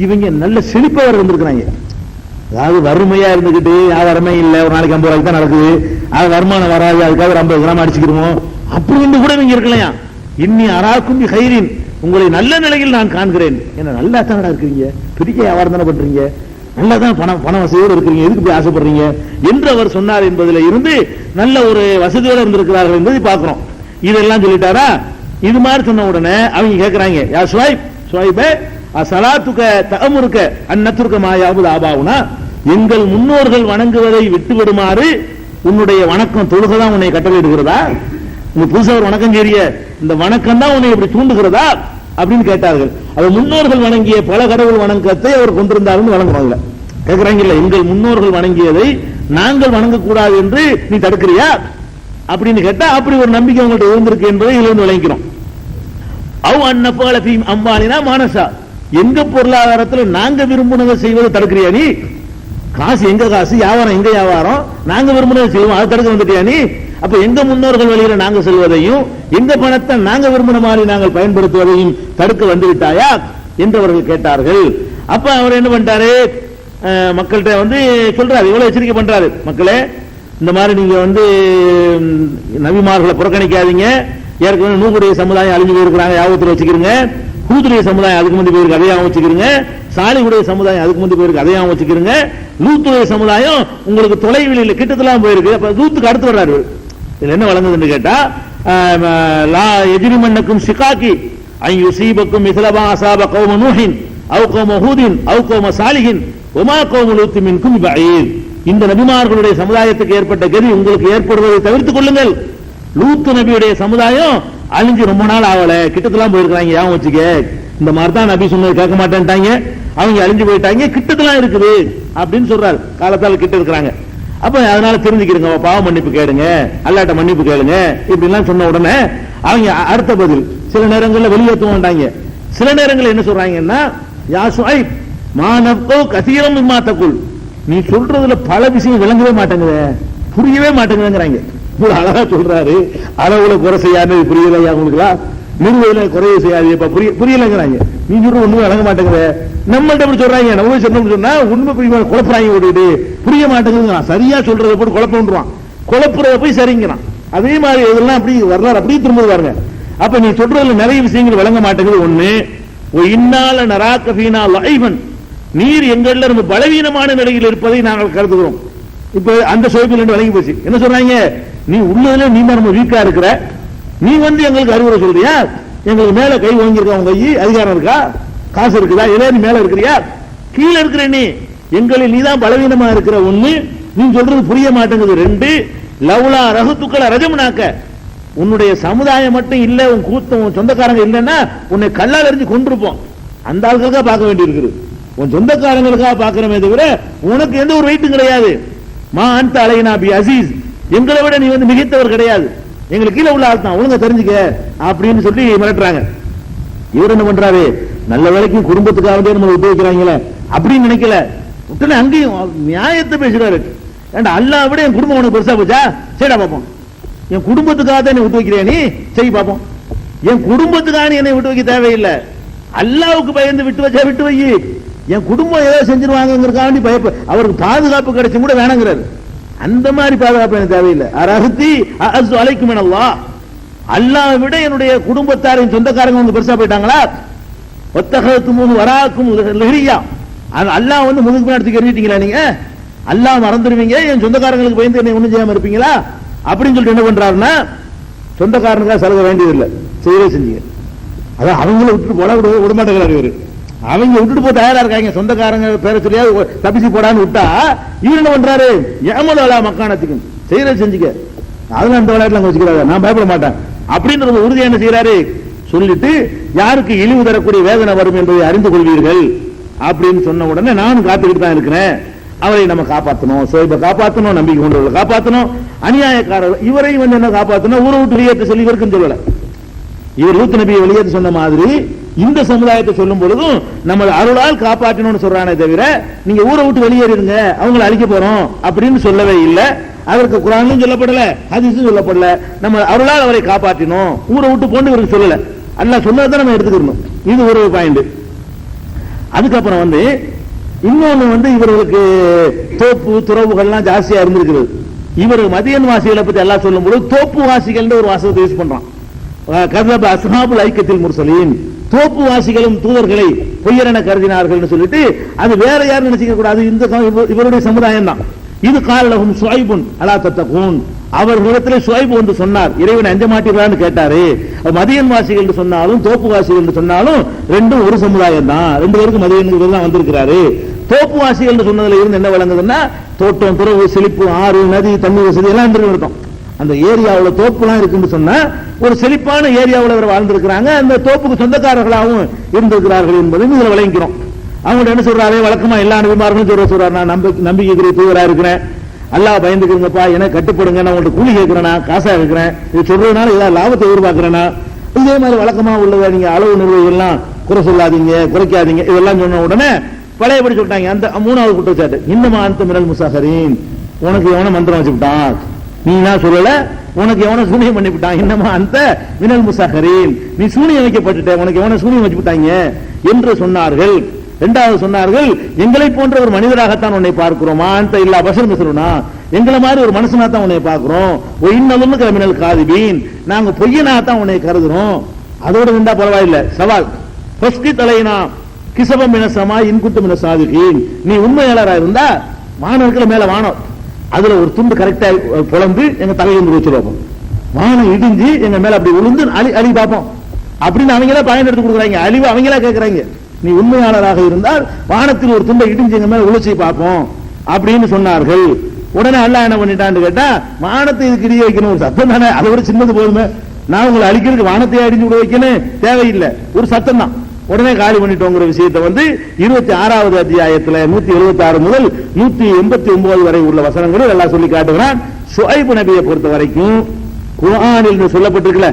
இவங்க நல்ல செழிப்பவர் வந்திருக்கிறாங்க. அதாவது வறுமையா இருந்துகிட்டு வியாபாரமே இல்ல, ஒரு நாளைக்கு 50 ரூபாய்க்கு தான் நடக்குது, அது வருமானம் வராது, அதுக்காக ஒரு 50 கிராம் அடிச்சுக்கிறோம் அப்படின்னு கூட இவங்க இருக்கலையா. இன்னி அராக்கும் பி கைரின், உங்களை நல்ல நிலையில் நான் காண்கிறேன். என்ன நல்லா தானடா இருக்கிறீங்க, பெரிய வியாபாரம் தானே பண்றீங்க, நல்லா தான் பண வசதியோடு இருக்கிறீங்க, எதுக்கு போய் ஆசைப்படுறீங்க என்று அவர் சொன்னார் என்பதில் இருந்து நல்ல ஒரு வசதியோடு இருந்திருக்கிறார்கள் என்பதை பார்க்கிறோம். இதெல்லாம் சொல்லிட்டாரா. இது மாதிரி சொன்ன உடனே அவங்க கேட்கிறாங்க, யா ஷுஐப், ஷுஐபே அஸலாத்துக தஅமுருக அன் நத்ருக மா யாபுது ஆபாவுனா, எங்கள் முன்னோர்கள் வணங்குவதை விட்டு விடுமாறு உன்னுடைய வணக்கம் தொழுகை தான் உன்னை கட்டளையிடுகிறதா? உங்க புதுசா ஒரு வணக்கம் செய்ய, இந்த வணக்கம் தான் உன்னை இப்படி தூண்டுகிறதா அப்படின்னு கேட்டார்கள். அவர் முன்னோர்கள் வணங்கிய பல கடவுள் வணக்கத்தை அவர் கொண்டிருந்தாலும் வணங்குவாங்க. கேட்கிறாங்க, இல்ல எங்கள் முன்னோர்கள் வணங்கியதை நாங்கள் வணங்கக்கூடாது என்று நீ தடுக்கிறியா அப்படின்னு கேட்டா, அப்படி ஒரு நம்பிக்கை உங்கள்கிட்ட இருந்திருக்கு என்பதை இதிலிருந்து விளங்கிறோம். அவ் அன்னபல ஃபீ அம்வாலினா மானசா, எங்க பொருளாதாரத்தில் நாங்க விரும்பினதை செய்வதை தடுக்கிறியா நீ? காசு எங்க காசு, வியாபாரம் எங்க வியாபாரம், நாங்க விரும்பினதை செய்வோம், அதை தடுக்க வந்துட்டியா நீ? அப்ப எங்க முன்னோர்கள் வழியில நாங்க செல்வதையும் எங்க பணத்தை நாங்க விரும்பின மாதிரி நாங்கள் பயன்படுத்துவதையும் தடுக்க வந்து விட்டாயா என்று அவர்கள் கேட்டார்கள். அப்ப அவர் என்ன பண்ணிட்டாரு, மக்கள்கிட்ட சொல்றாரு, இவ்வளவு எச்சரிக்கை பண்றாரு, மக்களே இந்த மாதிரி நீங்க நபிமார்களை புறக்கணிக்காதீங்க. ஏற்கனவே நூகுடைய சமுதாயம் அழிஞ்சு போயிருக்கிறாங்க, யாபத்துல வச்சுக்கிறீங்க. ஹூதுடைய சமுதாயம் அதுக்கு முந்தி போயிருக்கு, அதையாவும் வச்சுக்கிறீங்க. சாலிஹுடைய சமுதாயம் அதுக்கு முந்தி போயிருக்கு, அதையாவும் வச்சுக்கிறீங்க. லூத்துடைய சமுதாயம் உங்களுக்கு தொலைவில் இல்லை, கிட்டத்தெல்லாம் போயிருக்கு. அப்ப லூத்துக்கு அடுத்து வர்றாரு. இதுல என்ன வழங்குதுன்னு கேட்டா, லா எஜ்ரிமன்னக்கும் ஷிகாகி ஐ யுஸீபக்கும் மிஸ்லமா அஸாப கௌம நூஹின் அவ் கௌம ஹூதின் அவ் கௌம சாலிஹின் வமா கௌம லூத் மின்கும் பஈத். இந்த நபிமார்களுடைய சமுதாயத்துக்கு ஏற்பட்ட கதி உங்களுக்கு ஏற்படுவதை தவிர்த்துக் கொள்ளுங்கள். லூத் நபியுடைய சமுதாயம் அழிஞ்சு ரொம்ப நாள் ஆகல, கிட்டத்தெல்லாம் போயிருக்காங்க, யாவும் வச்சுக்க. இந்த மாதிரி தான் நபி சொன்னது கேட்க மாட்டேன்ட்டாங்க, அவங்க அழிஞ்சு போயிட்டாங்க, கிட்டத்தெல்லாம் இருக்குது அப்படின்னு சொல்றாரு. காலத்தால் கிட்ட இருக்கிறாங்க. அப்ப அதனால தெரிஞ்சுக்கிறீங்க, பாவ மன்னிப்பு கேளுங்க, அல்லாட்ட மன்னிப்பு கேளுங்க இப்படிலாம் சொன்ன உடனே அவங்க அடுத்த பதில் சில நேரங்களில் வெளியேற்ற மாட்டாங்க. சில நேரங்களில் என்ன சொல்றாங்கன்னா, யா ஷுஐப் மா நஃப்கோ கஸீரம் மிம்மா தகுல், நீ சொல்றதுல பல விஷயம் விளங்கவே மாட்டேங்குது, புரியவே மாட்டேங்குதுங்கிறாங்க. அழகா சொல்றாரு, அளவுல குறை செய்யாது புரியலையா உங்களுக்குலா, நிறுவன குறைய செய்யாது புரியலைங்கிறாங்க. நீ சொல்ற ஒண்ணுமே விளங்க மாட்டேங்குது. நம்மள்ட்ட எப்படி சொல்றாங்க, நம்ம சொன்னா உண்மை குழப்பறாங்க, ஓடிட்டு புரிய மாட்டேங்குதுங்கிறான். சரியா சொல்றதை போட்டு குழப்பம்ன்றான், குழப்புறத போய் சரிங்கிறான். அதே மாதிரி இதெல்லாம் அப்படி வரலாறு அப்படியே திரும்ப பாருங்க. அப்ப நீ சொல்றதுல நிறைய விஷயங்கள் விளங்க மாட்டேங்குது. ஒண்ணு, இன்னால நராக்க ஃபீனா லைவன், நீர் எங்கள்ல இருந்து பலவீனமான நிலையில் இருப்பதை நாங்கள் கருதுகிறோம். இப்ப அந்த சோய்பில் விளங்கி போச்சு. என்ன சொல்றாங்க, நீ உள்ளதுல நீ நம்ம வீக்கா இருக்கிற, நீ எங்களுக்கு அறிவுரை சொல்றியா? எங்களுக்கு மேல கை வாங்கியிருக்க உங்க கை அதிகாரம் இருக்கா, காசு இருக்குதா, இதே நீ மேல இருக்கிறியா, கீழே இருக்கிற நீ, எங்களில் நீதான் பலவீனமா இருக்கிற. ஒண்ணு, நீ சொல்றது புரிய மாட்டேங்குது. ரெண்டு, லவ்லா ரகுத்துக்களை ரஜமுனாக்க, உன்னுடைய சமுதாயம் மட்டும் இல்ல, உன் கூட்டம் உன் சொந்தக்காரங்க இல்லைன்னா உன்னை கல்லால் எறிஞ்சு கொண்டிருப்போம். அந்த ஆளுக்காக பார்க்க வேண்டி இருக்குது, உன் சொந்தக்காரங்களுக்காக பார்க்கிறமே தவிர உனக்கு எந்த ஒரு வெயிட்டும் கிடையாது. மா அந்த அலைனா பி அசீஸ், எங்களை விட நீ மிகைத்தவர் கிடையாது, எங்களுக்கு கீழே உள்ள ஆள் தான், ஒழுங்கா தெரிஞ்சுக்க அப்படின்னு சொல்லி மிரட்டுறாங்க. இவர் என்ன பண்றாரு, நல்ல வேலைக்கும் குடும்பத்துக்காக நம்ம விட்டு வைக்கிறாங்களே அப்படின்னு நினைக்கல, உடனே அங்கேயும் நியாயத்தை பேசுறாரு. ஏண்டா அல்லாஹ் விட என் குடும்பம் உனக்கு பெருசா போச்சா, சரிடா பாப்போம், என் குடும்பத்துக்காக தான் நீ விட்டு வைக்கிறியா, நீ சரி பாப்போம், என் குடும்பத்துக்கான என்னை விட்டு வைக்க தேவையில்லை, அல்லாவுக்கு பயந்து விட்டு வச்சா விட்டு வை, என் குடும்பம் ஏதாவது செஞ்சிருவாங்கிறதுக்காண்டி பயப்ப அவருக்கு பாதுகாப்பு கிடைச்சும் கூட வேணாங்கிறாரு. அந்த மாதிரி பாதுகாப்பு எனக்கு தேவையில்லை. அரஹத்தி அஅஸ்ஸு அலைக்கும் மினல்லாஹ், அல்லாஹ்வை விட என்னுடைய குடும்பத்தாரின் சொந்தக்காரங்க வந்து பெருசா போயிட்டாங்களா? ஒத்தகத்துமூஹு வராக்கும் லஹியா, அல்லாஹ் வந்து முதுகு பின்னாடி தூக்கி எறிஞ்சிட்டீங்களா? நீங்க அல்லாஹ் மறந்துடுவீங்க, என் சொந்தக்காரங்களுக்கு பயந்து என்னை ஒண்ணும் செய்யாம இருப்பீங்களா அப்படின்னு சொல்லிட்டு என்ன பண்றாருன்னா, சொந்தக்காரனுக்காக சலுகை வேண்டியதில்லை, செய்யவே செஞ்சீங்க. அதான் அவங்கள விட்டுட்டு போட விட மாட்டேங்கிறாரு இவரு. அவங்க விட்டுட்டு போய் தயாரா இருக்காங்க, சொந்தக்காரங்க பேர சொல்லியா தப்பிச்சு போடான்னு விட்டா இவர் என்ன பண்றாரு, ஏமலா மக்கானத்துக்கும் செய்யற செஞ்சுக்க, அதெல்லாம் அந்த விளையாட்டுல அங்க வச்சுக்கிறாங்க, நான் பயப்பட மாட்டேன் அப்படின்ற உறுதியை என்ன செய்யறாரு சொல்லிட்டு, யாருக்கு இழிவு தரக்கூடிய வேதனை வரும் என்பதை அறிந்து கொள்வீர்கள் அப்படின்னு சொன்ன உடனே நானும் காத்துக்கிட்டு தான் இருக்கிறேன். அவரை நம்ம காப்பாற்றணும், சோய்பை காப்பாற்றணும், நம்பிக்கை கொண்டவர்களை காப்பாற்றணும், அநியாயக்காரர் இவரையும் வந்து என்ன காப்பாற்றணும், ஊரை விட்டு வெளியேற்ற சொல்லி இவருக்கும் சொல்லல. இவர் லூத் நபியை வெளியேற்ற சொன்ன மாதிரி இந்த சமுதாயத்தை சொல்லும் பொழுதும் நம்ம அருளால் காப்பாற்றணும்னு சொல்றானே தவிர நீங்க ஊரை விட்டு வெளியேறிடுங்க அவங்களை அழிக்க போறோம் அப்படின்னு சொல்லவே இல்லை. அதற்கு குர்ஆன்லயும் சொல்லப்படல, ஹதீஸும் சொல்லப்படல. நம்ம அருளால் அவரை காப்பாற்றணும், ஊரை விட்டு போன்னு இவருக்கு சொல்லல. அல்லாஹ் சொன்னதை நம்ம எடுத்துக்கணும். இது ஒரு பாயிண்ட். அதுக்கப்புறம் வந்து இன்னொன்னு வந்து இவர்களுக்கு தோப்பு துறவுகள்லாம் ஜாஸ்தியா இருந்திருக்கிறது. இவர் மதியன் வாசிகளை பத்தி எல்லாம் சொல்லும் போது தோப்பு வாசிகள் ஒரு வாசகத்தை யூஸ் பண்றான். கதப அஸ்ஹாபுல் ஐக்கத்தில் முர்சலீன், தோப்பு வாசிகளும் தூதர்களை பொய்யரென கருதினார்கள் சொல்லிட்டு அது வேற யாரும் நினைச்சிக்க கூடாது, இந்த இவருடைய சமுதாயம் தான். இது காலலஹும் ஷுஐபுன் அலா தத்தகூன், அவர்களிடத்தில் ஷுஐப் வந்து சொன்னார், இறைவனை அஞ்ச மாட்டீர்களான்னு கேட்டாரு. மதியன் வாசிகள் என்று சொன்னாலும் தோப்பு வாசிகள் என்று சொன்னாலும் ரெண்டும் ஒரு சமுதாயம் தான், ரெண்டு பேருக்கு மதியன் தான் வந்திருக்கிறாரு. தோப்பு வாசிகள் என்று சொன்னதுல இருந்து என்ன விளங்குதுன்னா, தோட்டம் துறவு செழிப்பு ஆறு நதி தண்ணி வசதி எல்லாம் இருக்கும். அந்த ஏரியாவில் தோப்புலாம் இருக்குன்னு சொன்னா ஒரு செழிப்பான ஏரியாவில் அவர் வாழ்ந்திருக்கிறாங்க, அந்த தோப்புக்கு சொந்தக்காரர்களாகவும் இருந்திருக்கிறார்கள் என்பதையும் இதுல விளங்கிறோம். அவங்க என்ன சொல்றாரு, வழக்கமா எல்லா நபிமார்களும் சொல்றாரு, நான் நம்பிக்கை தூதரா இருக்கிறேன், அல்லாஹ் பயந்துக்கிறீங்கப்பா, எனக்கு கட்டுப்படுங்க, நான் உங்கள்கிட்ட கூலி கேட்கிறேன்னா காசா இருக்கிறேன், இது சொல்றதுனால ஏதாவது லாபத்தை எதிர்பார்க்கிறேன்னா, இதே மாதிரி வழக்கமா உள்ளதை நீங்க அளவு நிர்வாகிகள்லாம் குறை சொல்லாதீங்க குறைக்காதீங்க இதெல்லாம் சொன்ன உடனே பழையபடி சொல்லிட்டாங்க. அந்த மூணாவது குற்றச்சாட்டு, இன்னமா அந்த மினல் முசாஹரீன், உனக்கு எவன மந்திரம் வச்சுக்கிட்டான், நீ நான் சொல்லல, உனக்கு எவன சூனியம் பண்ணிவிட்டான், இன்னமா அந்த மினல் முசாஹரீன், நீ சூனியம் வைக்கப்பட்டுட்ட, உனக்கு எவன சூனியம் வச்சுவிட்டாங்க என்று சொன்னார்கள். இரண்டாவது சொன்னார்கள், எங்களை போன்ற ஒரு மனிதராகத்தான் உன்னை பார்க்கிறோம், அந்த இல்லா பஷர் மிஸ்லுனா, எங்களை மாதிரி ஒரு மனுஷனா தான் உன்னை பார்க்கிறோம், இன்னதும் மினல் காதிபீன், நாங்க பொய்யனாகத்தான் உன்னை கருதுறோம். அதோட இருந்தா பரவாயில்லை, சவால் ஃபஸ்கி தலைனா கிசபம் மின சமா இன்குட்டு மின சாதிகீன், நீ உண்மையாளரா இருந்தா வானத்துல மேல வானம் அதுல ஒரு துண்டு கரெக்டா புலந்து எங்க தலையிலிருந்து வச்சிருவோம், வானம் இடிஞ்சு எங்க மேல அப்படி விழுந்து அழி பார்ப்போம் அப்படின்னு அவங்களா பயன் எடுத்து கொடுக்குறாங்க, அழிவு அவங்களா கேட்கறாங்க. நீ உண்மையாளராக இருந்தால் வானத்தில் ஒரு துண்டை இடிஞ்சு எங்க மேல உழைச்சி பார்ப்போம் அப்படின்னு சொன்னார்கள். உடனே அல்லாஹ் என்ன பண்ணிட்டான்னு கேட்டா, வானத்தை இதுக்கு இடிய வைக்கணும், ஒரு சத்தம் தானே, அதை விட சின்னது போதுமே, நான் உங்களை அழிக்கிறதுக்கு வானத்தை அடிஞ்சு விட வைக்கணும் தேவையில்லை, ஒரு சத்தம் தான், உடனே காலி பண்ணிட்டோங்கிற விஷயத்தை வந்து 26வது அத்தியாயத்துல 176 முதல் 189 வரை உள்ள வசனங்களும் எல்லாம் சொல்லி காட்டுகிறான். ஷுஐப் நபியை பொறுத்த வரைக்கும் குர்ஆனில் சொல்லப்பட்டிருக்கல,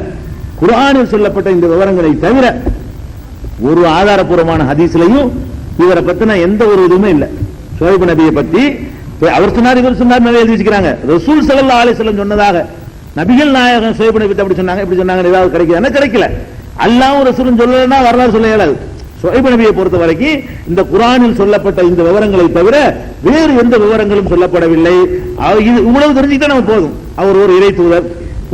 குர்ஆனில் சொல்லப்பட்ட இந்த விவரங்களை தவிர ஒரு ஆதாரபூர்வமான ஹதீஸ்லையும் இவரை பத்தின எந்த ஒரு இதுவுமே இல்லை. ஷுஐப் நபியை பத்தி அவர் சொன்னார் இவர் சொன்னார் நிறைய எழுதி வச்சுக்கிறாங்க. ரசூல் ஸல்லல்லாஹு அலைஹி வஸல்லம் சொன்னதாக நபிகள் நாயகம் ஷுஐப் நபி அப்படி சொன்னாங்க இப்படி சொன்னாங்க, ஏதாவது கிடைக்குதுன்னா கிடைக்கல. அல்லாஹ்வும் ரசூலும் சொல்லலைன்னா வரலாறு சொல்ல இயலாது. ஷுஐப் நபியை பொறுத்த வரைக்கும் இந்த குர்ஆனில் சொல்லப்பட்ட இந்த விவரங்களை தவிர வேறு எந்த விவரங்களும் சொல்லப்படவில்லை. இது இவ்வளவு தெரிஞ்சுக்கிட்டா நம்ம போதும். அவர் ஒரு இறை தூதர்,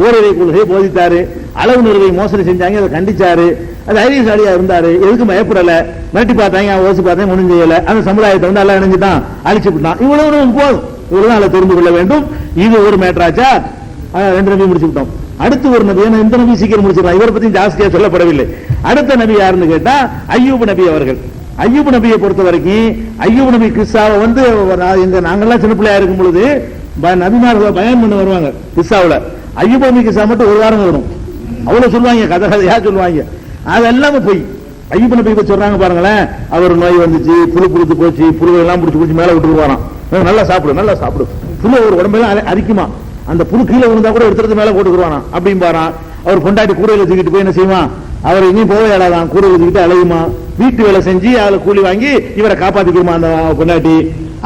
ஓரிரை கொள்கையை போதித்தாரு, அளவு நிறுவை மோசடி செஞ்சாங்க, அதை கண்டிச்சாரு, அது தைரியசாலியா இருந்தாரு, எதுக்கும் பயப்படல, மிரட்டி பார்த்தாங்க, ஓசி பார்த்தாங்க, ஒன்றும் செய்யல, அந்த சமுதாயத்தை வந்து எல்லாம் இணைஞ்சுட்டான், அழிச்சு விட்டான், இவ்வளவு போதும், இவ்வளவு அதை தெரிந்து கொள்ள வேண்டும். இது ஒரு மேட்டராச்சா, 2 நபி முடிச்சு விட்டோம். அடுத்து ஒரு நபி, இந்த நபி சீக்கிரம் முடிச்சிடலாம், இவரை பத்தி ஜாஸ்தியா சொல்லப்படவில்லை. அடுத்த நபி யாருன்னு கேட்டா அய்யூப் நபி அவர்கள். அய்யூப் நபியை பொறுத்த வரைக்கும் அய்யூப் நபி கிஸ்ஸாவை வந்து நாங்கெல்லாம் சின்ன பிள்ளையா இருக்கும் பொழுது நபிமார்களை பயன் பண்ண வருவாங்க கிஸ்ஸாவுல. அய்யூப் நபி கிஸ்ஸா மட்டும் ஒரு வாரம் வரும், அவ்வளவு சொல்லுவாங்க, கதையா சொல்லுவாங்க, அது எல்லாமே போய் அய்யூப் நபி சொல்றாங்க பாருங்களேன், அவர் நோய் வந்துச்சு, புழு புழுத்து போச்சு, புழு எல்லாம் பிடிச்சி பிடிச்சி மேல விட்டு வரான், நல்லா சாப்பிடு நல்லா சாப்பிடு, புழு ஒரு உடம்பெல்லாம் அரிக்குமா, அந்த புழு கீழே விழுந்தா கூட எடுத்துறது மேல போட்டுக்குவாரான் அப்படின்னு பாரான். அவர் கொண்டாட்டி கூடையில தூக்கிட்டு போய் என்ன செய்வான், அவர் இனியும் போக இயலாதான், கூடையில தூக்கிட்டு அலையுமா, வீட்டு வேலை செஞ்சு அதுல கூலி வாங்கி இவரை காப்பாத்திக்குமா அந்த கொண்டாட்டி.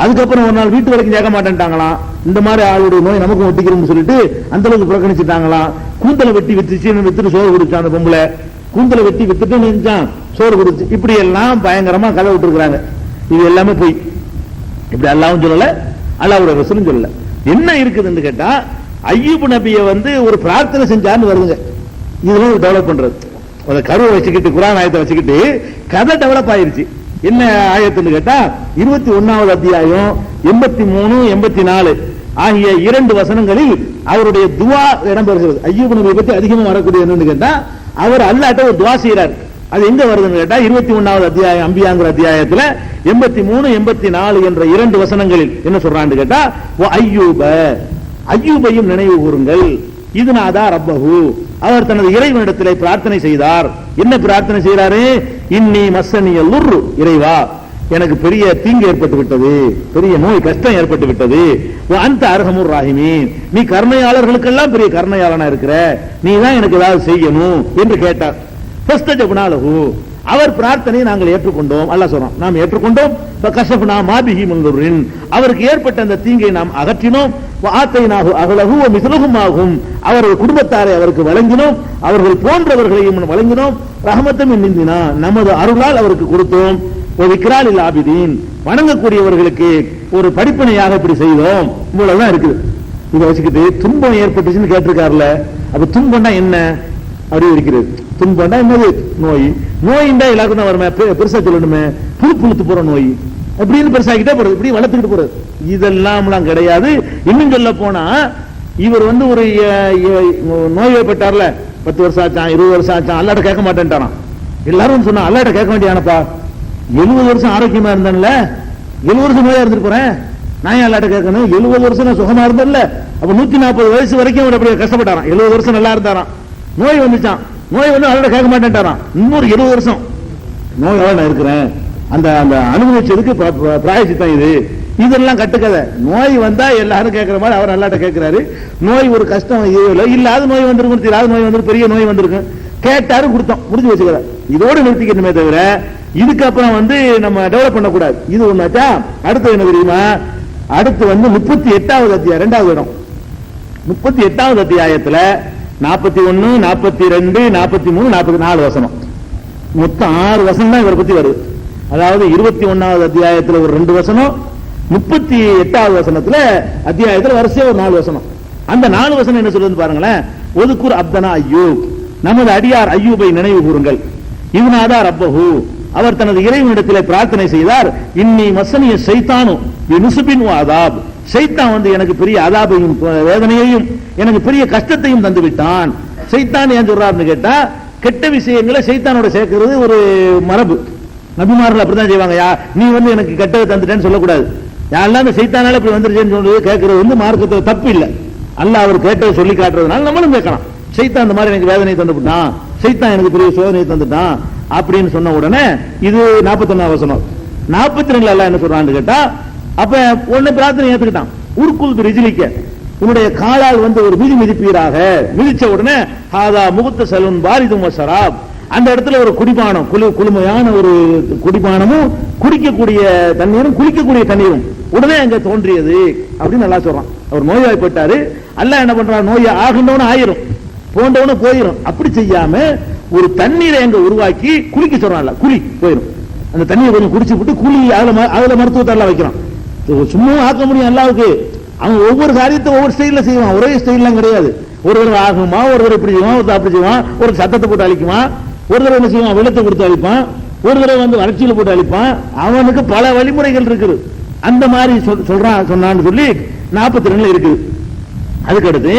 அதுக்கப்புறம் ஒரு நாள் வீட்டு வரைக்கும் கேட்க மாட்டேன்ட்டாங்களாம். இந்த மாதிரி ஆளுடைய நோய் நமக்கும் ஒட்டிக்கிறோம்னு சொல்லிட்டு அந்த அளவுக்கு புறக்கணிச்சுட்டாங்களாம். கூந்தலை வெட்டி வித்துட்டு சோறு கொடுத்தான் அந்த பொம்பளை. கூந்தலை வெட்டி வித்துட்டு நினைச்சான் சோறு கொடுத்து. இப்படி எல்லாம் பயங்கரமா கதை விட்டு இருக்கிறாங்க. இது எல்லாமே போய் இப்படி அல்லாவும் சொல்லல, அல்லாஹ்வுடைய ரசூலும் சொல்லல. என்ன இருக்குதுன்னு கேட்டா, அய்யூப் நபியை ஒரு பிரார்த்தனை செஞ்சான்னு வருதுங்க. இதெல்லாம் டெவலப் பண்றது, அந்த கருவை வச்சுக்கிட்டு குர்ஆன் ஆயத்தை வச்சுக்கிட்டு கதை டெவலப் ஆயிருச்சு. என்ன ஆயத்துன்னு கேட்டா, 21வது அத்தியாயம் 83, 84 ஆகிய 2 வசனங்களில் அவருடைய துஆ இடம்பெறுகிறது. அய்யூப் நபியை பத்தி அதிகமா வரக்கூடிய என்னன்னு கேட்டா, அவர் அல்லாஹ்ட்ட ஒரு துஆ செய்யறார். அது எங்க வருதுன்னு கேட்டா, 21வது அத்தியாயம் அம்பியாங்கிற அத்தியாயத்துல 83, 84 என்ற 2 வசனங்களில் என்ன சொல்றான்னு கேட்டா, அய்யூபையும் நினைவு கூறுங்கள், இதுநாதா ரப்பஹு, அவர் தனது இறைவனிடத்திலே பிரார்த்தனை செய்தார். என்ன பிரார்த்தனை செய்யறாரு? இன்னி மஸ்ஸனியல் லுர்ரு, இறைவா எனக்கு பெரிய தீங்கு ஏற்பட்டு விட்டது, பெரிய நோய் கஷ்டம் ஏற்பட்டு விட்டது. அந்த அர்ஹமுர் ராஹிமீன், நீ கருணையாளர்களுக்கெல்லாம் பெரிய கருணையாளனா இருக்கிற, நீ தான் எனக்கு ஏதாவது செய்யணும் என்று கேட்டார். ஃபஸ்தஜப்னா லஹு, அவர் பிரார்த்தனையை நாங்கள் ஏற்றுக்கொண்டோம். அல்லாஹ் சொல்றான், நாம் ஏற்றுக்கொண்டோம். ஃபகஷஃப்னா மா பிஹி மின் துர்ரின், அவருக்கு ஏற்பட்ட அந்த தீங்கை நாம் அகற்றினோம். வஆத்தைனாஹு அஹ்லஹு வ மிஸ்லுஹும் மாஹும், அவர்கள் குடும்பத்தாரை அவருக்கு வழங்கினோம், அவர்கள் போன்றவர்களையும் வழங்கினோம். ரஹ்மத்தம் மின் இந்தினா, நமது அருளால் அவருக்கு கொடுத்தோம். வ திக்ரா லில் ஆபிதீன், வணங்கக்கூடியவர்களுக்கு ஒரு படிப்பினையாக இப்படி செய்தோம். இவ்வளவுதான் இருக்குது. இதை வச்சுக்கிட்டு துன்பம் ஏற்பட்டுச்சுன்னு கேட்டிருக்காருல, அப்ப துன்பம்னா என்ன அப்படி இருக்கிறது. துன்பம்னா என்னது? நோய். நோயின்டா எல்லாருக்கும் தான் வருமே, பெருசா சொல்லணுமே, புழுத்து போற நோய் அப்படின்னு பெருசாகிட்டே போறது, இப்படி வளர்த்துக்கிட்டு போறது. இதெல்லாம் கிடையாது. இன்னும் சொல்ல போனா, இவர் ஒரு நோய்ப்பட்டார்ல, 10 வருஷம் ஆச்சான், 20 வருஷம் ஆச்சான், அல்லாட்ட கேட்க மாட்டேன்ட்டாராம். எல்லாரும் சொன்னா அல்லாட்ட கேட்க வேண்டியானப்பா, 70 வருஷம் ஆரோக்கியமா இருந்தேன்ல, 70 வருஷம் நோயா இருந்துட்டு போறேன், நான் ஏன் அல்லாட்ட கேட்கணும்? 70 வருஷம் நான் சுகமா இருந்தேன்ல. அப்ப 140 வயசு வரைக்கும் அவர் அப்படி கஷ்டப்பட்டாராம். 70 வருஷம் நல்லா இருந்தாராம். நோய் வந்துச்சான், நோய் அல்லாட்ட கேட்க மாட்டேன்ட்டாராம். இன்னொரு 70 வருஷம் நோயோட நான் இருக்கிறேன், அந்த அந்த அனுபவிச்சதுக்கு பிராயச்சித்தம் இது. இதெல்லாம் கட்டுக்கதை. நோய் வந்தா எல்லாரும் கேட்கிற மாதிரி அவர் அல்லாட்ட கேட்கிறாரு. நோய் ஒரு கஷ்டம் இல்லாத நோய் வந்திருக்கும், இல்லாத நோய் வந்திருக்கு, பெரிய நோய் வந்திருக்கு, கேட்டாரு கொடுத்தோம், முடிஞ்சு வச்சுக்கிற. இதோடு நிறுத்திக்கணுமே தவிர இதுக்கப்புறம் நம்ம டெவலப் பண்ணக்கூடாது. இது ஒண்ணாச்சா. அடுத்து என்ன தெரியுமா? அடுத்து 38வது அத்தியாயம், 2வது இடம். 38வது அத்தியாயத்துல 41, 42, 43, 44 வசனம், மொத்தம் 6 வசனம் தான் இவரை பத்தி வருது. அதாவது 21வது அத்தியாயத்துல ஒரு 2 வசனம், 38வது வசனத்துல அத்தியாயத்துல வரிசையா ஒரு 4 வசனம். அந்த 4 வசனம் என்ன சொல்றது பாருங்களேன். ஒதுக்குர் அப்தனா அய்யூப், நமது அடியார் அய்யூபை நினைவு கூறுங்கள். இதுநாதா ரப்பஹு, அவர் தனது இறைவனிடத்திலே பிரார்த்தனை செய்தார். இன்னி மஸ்ஸனிய ஷைத்தானு பினுசுபின் வ அதாப், ஷைத்தான் எனக்கு பெரிய அதாபையும் வேதனையையும் எனக்கு பெரிய கஷ்டத்தையும் தந்து விட்டான். ஷைத்தான் ஏன் சொல்றாருன்னு கேட்டா, கெட்ட விஷயங்களை ஷைத்தானோட சேர்க்கிறது ஒரு மரபு. நபிமார்கள் அப்படிதான் செய்வாங்க. நீ எனக்கு கெட்டதை தந்துட்டேன்னு சொல்லக்கூடாது. யாரெல்லாம் அந்த ஷைத்தானால இப்படி வந்துருச்சேன்னு சொல்லி கேட்கறது மார்க்கத்தில் தப்பு இல்லை. அல்லாஹ் அவர் கேட்டதை சொல்லி காட்டுறதுனால நம்மளும் கேட்கலாம். ஷைத்தான் இந்த மாதிரி எனக்கு வேதனை தந்துட்டான், ஷைத்தான் எனக்கு பெரிய சோதனை தந்துட்டான் அப்படின்னு சொன்ன உடனே இது 41வது வசனம். 42 அல்லாஹ் என்ன சொல்றான்னு கேட்டா, அப்ப உடனே பிரார்த்தனை ஏத்துக்கிட்டான். உருக்குல் ரிஜிலிக்க, உன்னுடைய காலால் ஒரு மிதி மிதிப்பீராக. மிதிச்ச உடனே ஹாதா முகுத்த சலுன் பாரிதும் சராப், அந்த இடத்துல ஒரு குடிபானம், குளுமையான ஒரு குடிபானமும் குடிக்கக்கூடிய தண்ணீரும் குளிக்கக்கூடிய தண்ணீரும் உடனே அங்க தோன்றியது அப்படின்னு நல்லா சொல்றான். அவர் நோய்வாய்ப்பட்டாரு, அல்லாஹ் என்ன பண்றான், நோய் ஆகின்றவன ஆயிரும், போன்றவன போயிரும். அப்படி செய்யாம ஒரு தண்ணீரை அங்க உருவாக்கி குளிக்க சொல்றான்ல, குளி போயிடும். அந்த தண்ணியை கொஞ்சம் குடிச்சு விட்டு குளி, அதுல மருத்துவத்தை எல்லாம் வைக்கிறான். சும்மா ஆக்க முடியும் அல்லாவுக்கு. அவன் ஒவ்வொரு காரியத்தை ஒவ்வொரு ஸ்டைல செய்வான், ஒரே ஸ்டைல்லாம் கிடையாது. ஒருவர் ஆகுமா, ஒருவர் இப்படி செய்வான், ஒருத்தர் அப்படி செய்வான், ஒரு சத்தத்தை போட்டு அழிக்குவான், ஒரு தடவை என்ன செய்வான், வெள்ளத்தை கொடுத்து அழிப்பான், ஒரு தடவை வறட்சியில போட்டு அழிப்பான். அவனுக்கு பல வழிமுறைகள் இருக்குது. அந்த மாதிரி சொன்னான்னு சொல்லி 42 இருக்குது. அதுக்கடுத்து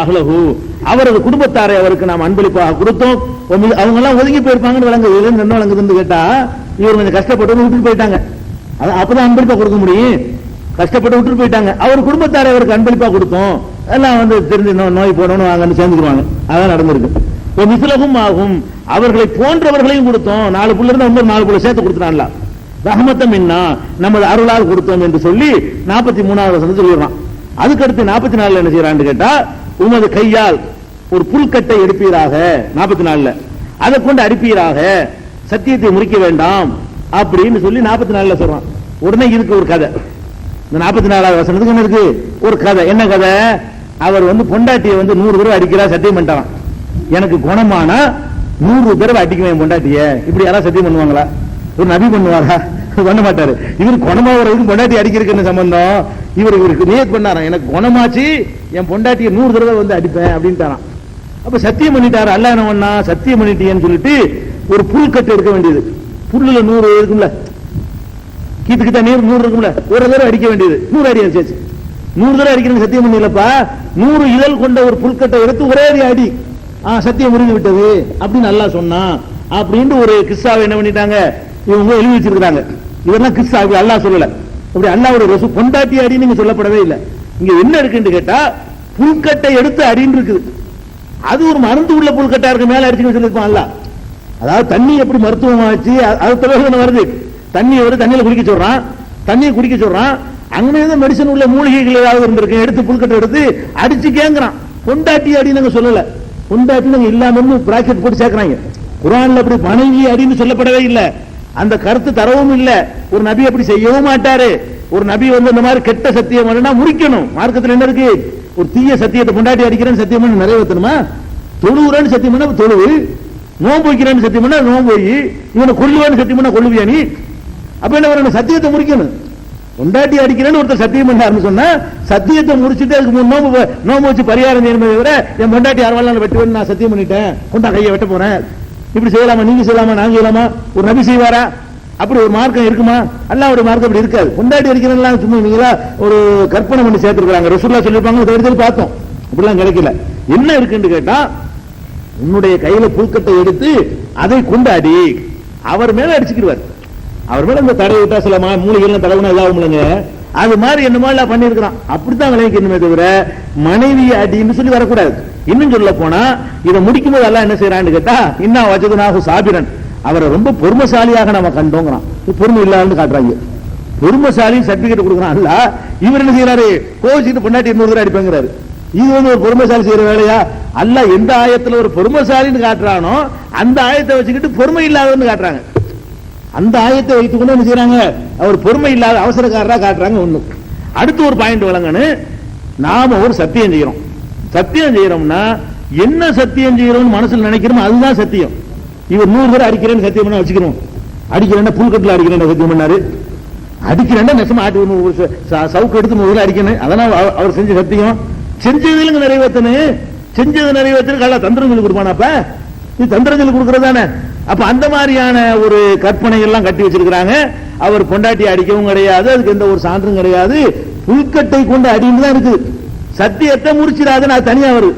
அகலகு, அவரது குடும்பத்தாரை அவருக்கு நாம் அன்பளிப்பாக கொடுத்தோம். அவங்க எல்லாம் ஒதுங்கி போயிருப்பாங்கன்னு விளங்குது. என்ன விளங்குதுன்னு கேட்டா, இவர் கொஞ்சம் கஷ்டப்பட்டு விட்டுட்டு போயிட்டாங்க, அப்பதான் அன்பளிப்பா கொடுக்க முடியும். கஷ்டப்பட்டு விட்டுட்டு போயிட்டாங்க. அவர் குடும்பத்தாரை அவருக்கு அன்பளிப்பா கொடுத்தோம். எல்லாம் தெரிஞ்சு நோய் போடணும் வாங்கன்னு சேர்ந்துக்குவாங்க. அதான் நடந்திருக்கு. மிஸ்லகும் ஆகும், அவர்களை போன்றவர்களையும் கொடுத்தோம். 4 புள்ள இருந்தா 4 புள்ள சேர்த்து கொடுத்துட்டான்ல. ரஹமத்தம் மின்னா, நமது அருளால் கொடுத்தோம் என்று சொல்லி 43வது வசனம் சொல்லிடுறான். அதுக்கடுத்து 44 என்ன செய்யறான்னு கேட்டா, உமது கையால் ஒரு புல்கட்டை எடுப்பீராக, 44 அதை கொண்டு அடிப்பீராக, சத்தியத்தை முறிக்க வேண்டாம் அப்படின்னு சொல்லி 44 சொல்றான். உடனே இருக்கு ஒரு கதை. இந்த 44வது வசனத்துக்கு என்ன இருக்கு? ஒரு கதை. என்ன கதை? அவர் பொண்டாட்டியை 100 தடவை அடிக்கிறா, சத்தியம் பண்ணிட்டாராம். எனக்கு குணமானா 100 தடவை அடிக்குவேன் பொண்டாட்டிய. இப்படி யாராவது சத்தியம் பண்ணுவாங்களா? ஒரு நபி பண்ணுவாரா? பண்ண மாட்டாரு. இவர் குணமாவதுக்கு பொண்டாட்டி அடிக்கிறதுக்கு என்ன சம்பந்தம்? இவருக்கு நியத் பண்ணாராம், எனக்கு குணமாச்சு என் பொண்டாட்டியை 100 தடவை அடிப்பேன் அப்படின்ட்டாராம். அப்ப சத்தியம் பண்ணிட்டாரு. அல்லாஹ் என்ன பண்ணா, சத்தியம் பண்ணிட்டேன்னு சொல்லிட்டு ஒரு புல்கட்டு எடுக்க வேண்டியது. புல்லுல 100 இருக்கும்ல, கீத்துக்கிட்ட நீர் 100 இருக்கும்ல, ஒரு தடவை அடிக்க வேண்டியது. 100 அடி அடிச்சாச்சு. 100 தடவை அடிக்கிறது சத்தியம் பண்ணலப்பா. 100 இதழ் கொண்ட ஒரு புல்கட்டை எடுத்து ஒரே அடி, சத்தியம் முறிந்து விட்டது அப்படின்னு அல்லாஹ் சொன்னா அப்படின்னு ஒரு கிஸ்ஸாவை என்ன பண்ணிட்டாங்க, இவங்க எழுதி வச்சிருக்காங்க. இதெல்லாம் கிஸ்ஸா, அல்லாஹ் சொல்லல. அப்படி அல்லாஹ்வுடைய ரசூல் பொண்டாட்டி அடி நீங்க சொல்லப்படவே இல்லை. இங்க என்ன இருக்குன்னு கேட்டா, புல்கட்டை எடுத்து அடின்னு இருக்குது. அது ஒரு மருந்து உள்ள புல்கட்டா இருக்கு, மேல அடிச்சு வச்சிருப்பான் அல்லாஹ். அதாவது தண்ணி எப்படி மருத்துவமாச்சு அது தொடர்பு வருது. தண்ணியை தண்ணியில குடிக்க சொல்றான், தண்ணியை குடிக்க சொல்றான். அங்கே ஏதோ மெடிசன் உள்ள மூலிகைகள் ஏதாவது இருந்திருக்கு, எடுத்து புல்கட்டை எடுத்து அடிச்சு கேட்கிறான். பொண்டாட்டி அடி நாங்க சொல்லல, பொண்டாட்டி நாங்க இல்லாம பிராக்கெட் போட்டு சேர்க்கிறாங்க. குர்ஆன்ல அப்படி மனைவி அடின்னு சொல்லப்படவே இல்லை, அந்த கருத்து தரவும் இல்லை. ஒரு நபி அப்படி செய்யவும் மாட்டாரு. ஒரு நபி இந்த மாதிரி கெட்ட சத்தியம் பண்ணா முறிக்கணும். மார்க்கத்தில் என்ன இருக்கு? ஒரு தீய சத்தியத்தை பொண்டாட்டி அடிக்கிறேன்னு சத்தியம் பண்ணி நிறைவேற்றணுமா? தொழுவுறேன்னு சத்தியம் பண்ண தொழுவு, நோன்பு வைக்கிறேன்னு சத்தியம் பண்ணா நோன்பு போய், இவனை கொல்லுவேன்னு சத்தியம் பண்ணா கொல்லுவியா நீ? அப்ப என்ன வரணும்? சத்தியத்தை முறிக்கணும். பொண்டாட்டி அடிக்கிறேன்னு ஒருத்தர் சத்தியம் பண்ணாருன்னு சொன்னா சத்தியத்தை முடிச்சுட்டு அதுக்கு நோம்பு வச்சு பரிகாரம் செய்யணுமே தவிர என் பொண்டாட்டி யாராலும் வெட்டுவேன்னு நான் சத்தியம் பண்ணிட்டேன், கொண்டா கையை வெட்ட போறேன், இப்படி செய்யலாமா? நீங்க செய்யலாமா? நாங்க செய்யலாமா? ஒரு நபி செய்வாரா? அப்படி ஒரு மார்க்கம் இருக்குமா? அல்லாஹ்வுடைய மார்க்கம் அப்படி இருக்காது. பொண்டாட்டி அடிக்கிறேன் சும்மா நீங்களா ஒரு கற்பனை பண்ணி சேர்த்துருக்காங்க. ரசூலுல்லாஹ் சொல்லிருப்பாங்க, தேடி பார்த்தோம், அப்படிலாம் கிடைக்கல. என்ன இருக்குன்னு கேட்டா, உன்னுடைய கையில புல்கட்டை எடுத்து அதை கொண்டாடி அவர் மேல அடிச்சுக்கிடுவார். அவர் மேல இந்த தடை விட்டா சில மூலிகைகள் தடவுனா இதாகும் இல்லைங்க, அது மாதிரி என்னமோ எல்லாம் பண்ணிருக்கிறான். அப்படித்தான் விளைவிக்கணுமே தவிர மனைவி அடின்னு சொல்லி வரக்கூடாது. இன்னும் சொல்ல போனா இதை முடிக்கும் போது எல்லாம் என்ன செய்யறான்னு கேட்டா, இன்னா வஜதுனாஹு சாபிரன், அவரை ரொம்ப பொறுமைசாலியாக நம்ம கண்டோங்கிறான். பொறுமை இல்லாதுன்னு காட்டுறாங்க. பொறுமைசாலி சர்டிபிகேட் கொடுக்குறான் அல்ல. இவர் என்ன செய்யறாரு? கோச்சிட்டு பொண்டாட்டி 100 தடவை அடிப்பேங்கிறாரு. இது ஒரு பொறுமைசாலி செய்யற வேலையா? அல்ல எந்த ஆயத்துல ஒரு பொறுமைசாலின்னு காட்டுறானோ அந்த ஆயத்தை வச்சுக்கிட்டு பொறுமை இல்லாதன்னு காட்டுறாங்க. அந்த ஆயத்தை வைத்துக்கொண்டு என்ன செய்யறாங்க? அவர் பொறுமை இல்லாத அவசரக்காரரா காட்டுறாங்க. ஒண்ணு. அடுத்து ஒரு பாயிண்ட் வழங்கன்னு, நாம ஒரு சத்தியம் செய்யறோம். சத்தியம் செய்யறோம்னா என்ன சத்தியம் செய்யறோம் மனசுல நினைக்கிறோம், அதுதான் சத்தியம். இவர் 100 தடவை அடிக்கிறேன்னு சத்தியம் பண்ண வச்சுக்கிறோம். அடிக்கிறேன்னா புல்கட்டில் அடிக்கிறேன் சத்தியம் பண்ணாரு. அடிக்கிறேன்னா நெசமா ஆட்டி சவுக்கு எடுத்து 100 தடவை அடிக்கணும். அதனால அவர் செஞ்ச சத்தியம். செஞ்சதுல நிறைவேற்றணும். செஞ்சது நிறைவேற்ற கள்ள தந்திரங்களுக்கு கொடுப்பானாப்ப, இது தந்திரங்களுக்கு கொடுக்கறதானே. அப்ப அந்த மாதிரியான ஒரு கற்பனை எல்லாம் கட்டி வச்சிருக்கிறாங்க. அவர் பொண்டாட்டி அடிக்கவும் கிடையாது, அதுக்கு எந்த ஒரு சான்றும் கிடையாது. புல்கட்டை கொண்டு அடின்னு தான் இருக்கு. சத்தியத்தை முடிச்சிடாதுன்னு அது தனியா வருது.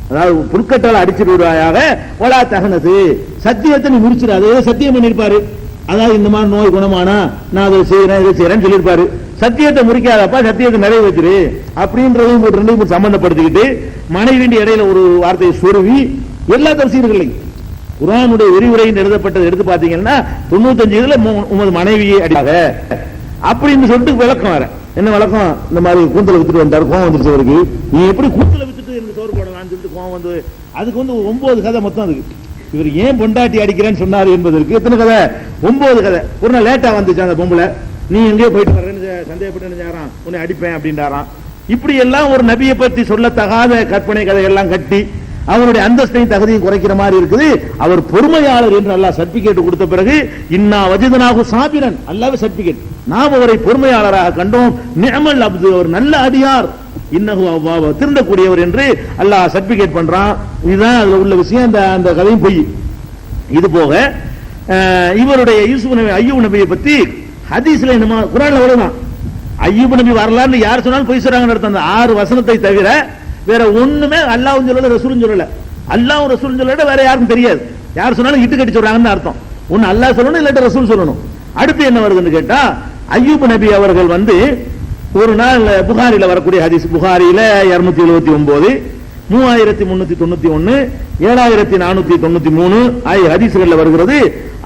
அதாவது புல்கட்டால் அடிச்சுட்டு விடுவாயாக ஒலா தகனது, சத்தியத்தை நீ முடிச்சிடாது. சத்தியம் பண்ணிருப்பாரு, அதாவது இந்த மாதிரி நோய் குணமானா நான் அதை செய்யறேன் இதை செய்யறேன்னு சொல்லியிருப்பாரு. சத்தியத்தை முடிக்காதப்பா, சத்தியத்தை நிறைவேற்றிரு அப்படின்றதையும் ஒரு 2 சம்பந்தப்படுத்திக்கிட்டு மனைவியின் இடையில ஒரு வார்த்தையை சொருவி எல்லா தரிசீர்கள் குர்ஆனுடைய விரிவுரையில் எழுதப்பட்டது எடுத்து பாத்தீங்கன்னா 95 உமது மனைவியை அடியாக அப்படின்னு சொல்லிட்டு விளக்கம் வர. என்ன விளக்கம்? இந்த மாதிரி கூந்தலை வித்துட்டு வந்தாரு, கோவம் வந்துருச்சு அவருக்கு. நீ எப்படி கூந்தலை வித்துட்டு எனக்கு சோறு போடலாம்னு சொல்லிட்டு கோவம் வந்து அதுக்கு 9 கதை மொத்தம் அதுக்கு. இவர் ஏன் பொண்டாட்டி அடிக்கிறேன்னு சொன்னாரு என்பதற்கு எத்தனை கதை? 9 கதை. ஒரு நாள் லேட்டா வந்துச்சு அந்த பொம்பளை, நீ எங்கேயோ போயிட்டு வரேன்னு சந்தேகப்பட்டு உன்னை அடிப்பேன் அப்படின்றாராம். இப்படி எல்லாம் ஒரு நபியை பற்றி சொல்லத்தகாத கற்பனை கதை எல்லாம் கட்டி அவருடைய அந்தஸ்தையும் தகுதியும் குறைக்கிற மாதிரி இருக்குது. அவர் பொறுமையாளர் என்று அல்லாஹ் சர்டிபிகேட் கொடுத்த பிறகு இன்னா வஜதனாஹு சாபிரன், அல்லாஹ்வே சர்டிபிகேட், நாம் அவரை பொறுமையாளராக கண்டோம். நிஅமல் அப்து, அவர் நல்ல அடியார், இன்னஹு அவ்வாப், திருந்தக்கூடியவர் என்று அல்லாஹ் சர்டிபிகேட் பண்றான். இதுதான் அதுல உள்ள விஷயம். அந்த கதையும் பொய். இது போக இவருடைய யூசுப் நபி அய்யூப் நபியை பத்தி ஹதீஸ்ல என்னமா குர்ஆன்ல வருதான். அய்யூப் நபி வரலான்னு யார் சொன்னாலும் பொய் சொல்றாங்கன்னு அர்த்தம். அந்த 6 வசனத்தை தவிர வேற ஒண்ணுமே அல்லாஹ்வும் சொல்லல ரசூலும் சொல்லல. அல்லாஹ்வும் ரசூலும் சொல்லல, வேற யாருக்கும் தெரியாது. யார் சொன்னாலும் இட்டு கட்டி சொல்றாங்கன்னு அர்த்தம். ஒன்னு அல்லாஹ் சொல்லணும், இல்லாட்ட ரசூல் சொல்லணும். அடுத்து என்ன வருதுன்னு கேட்டா, அய்யூப் நபி அவர்கள் ஒரு நாள் புகாரில வரக்கூடிய ஹதீஸ், புகாரில 279, 3391, 7493 ஆகிய ஹதீஸ்கள்ல வருகிறது.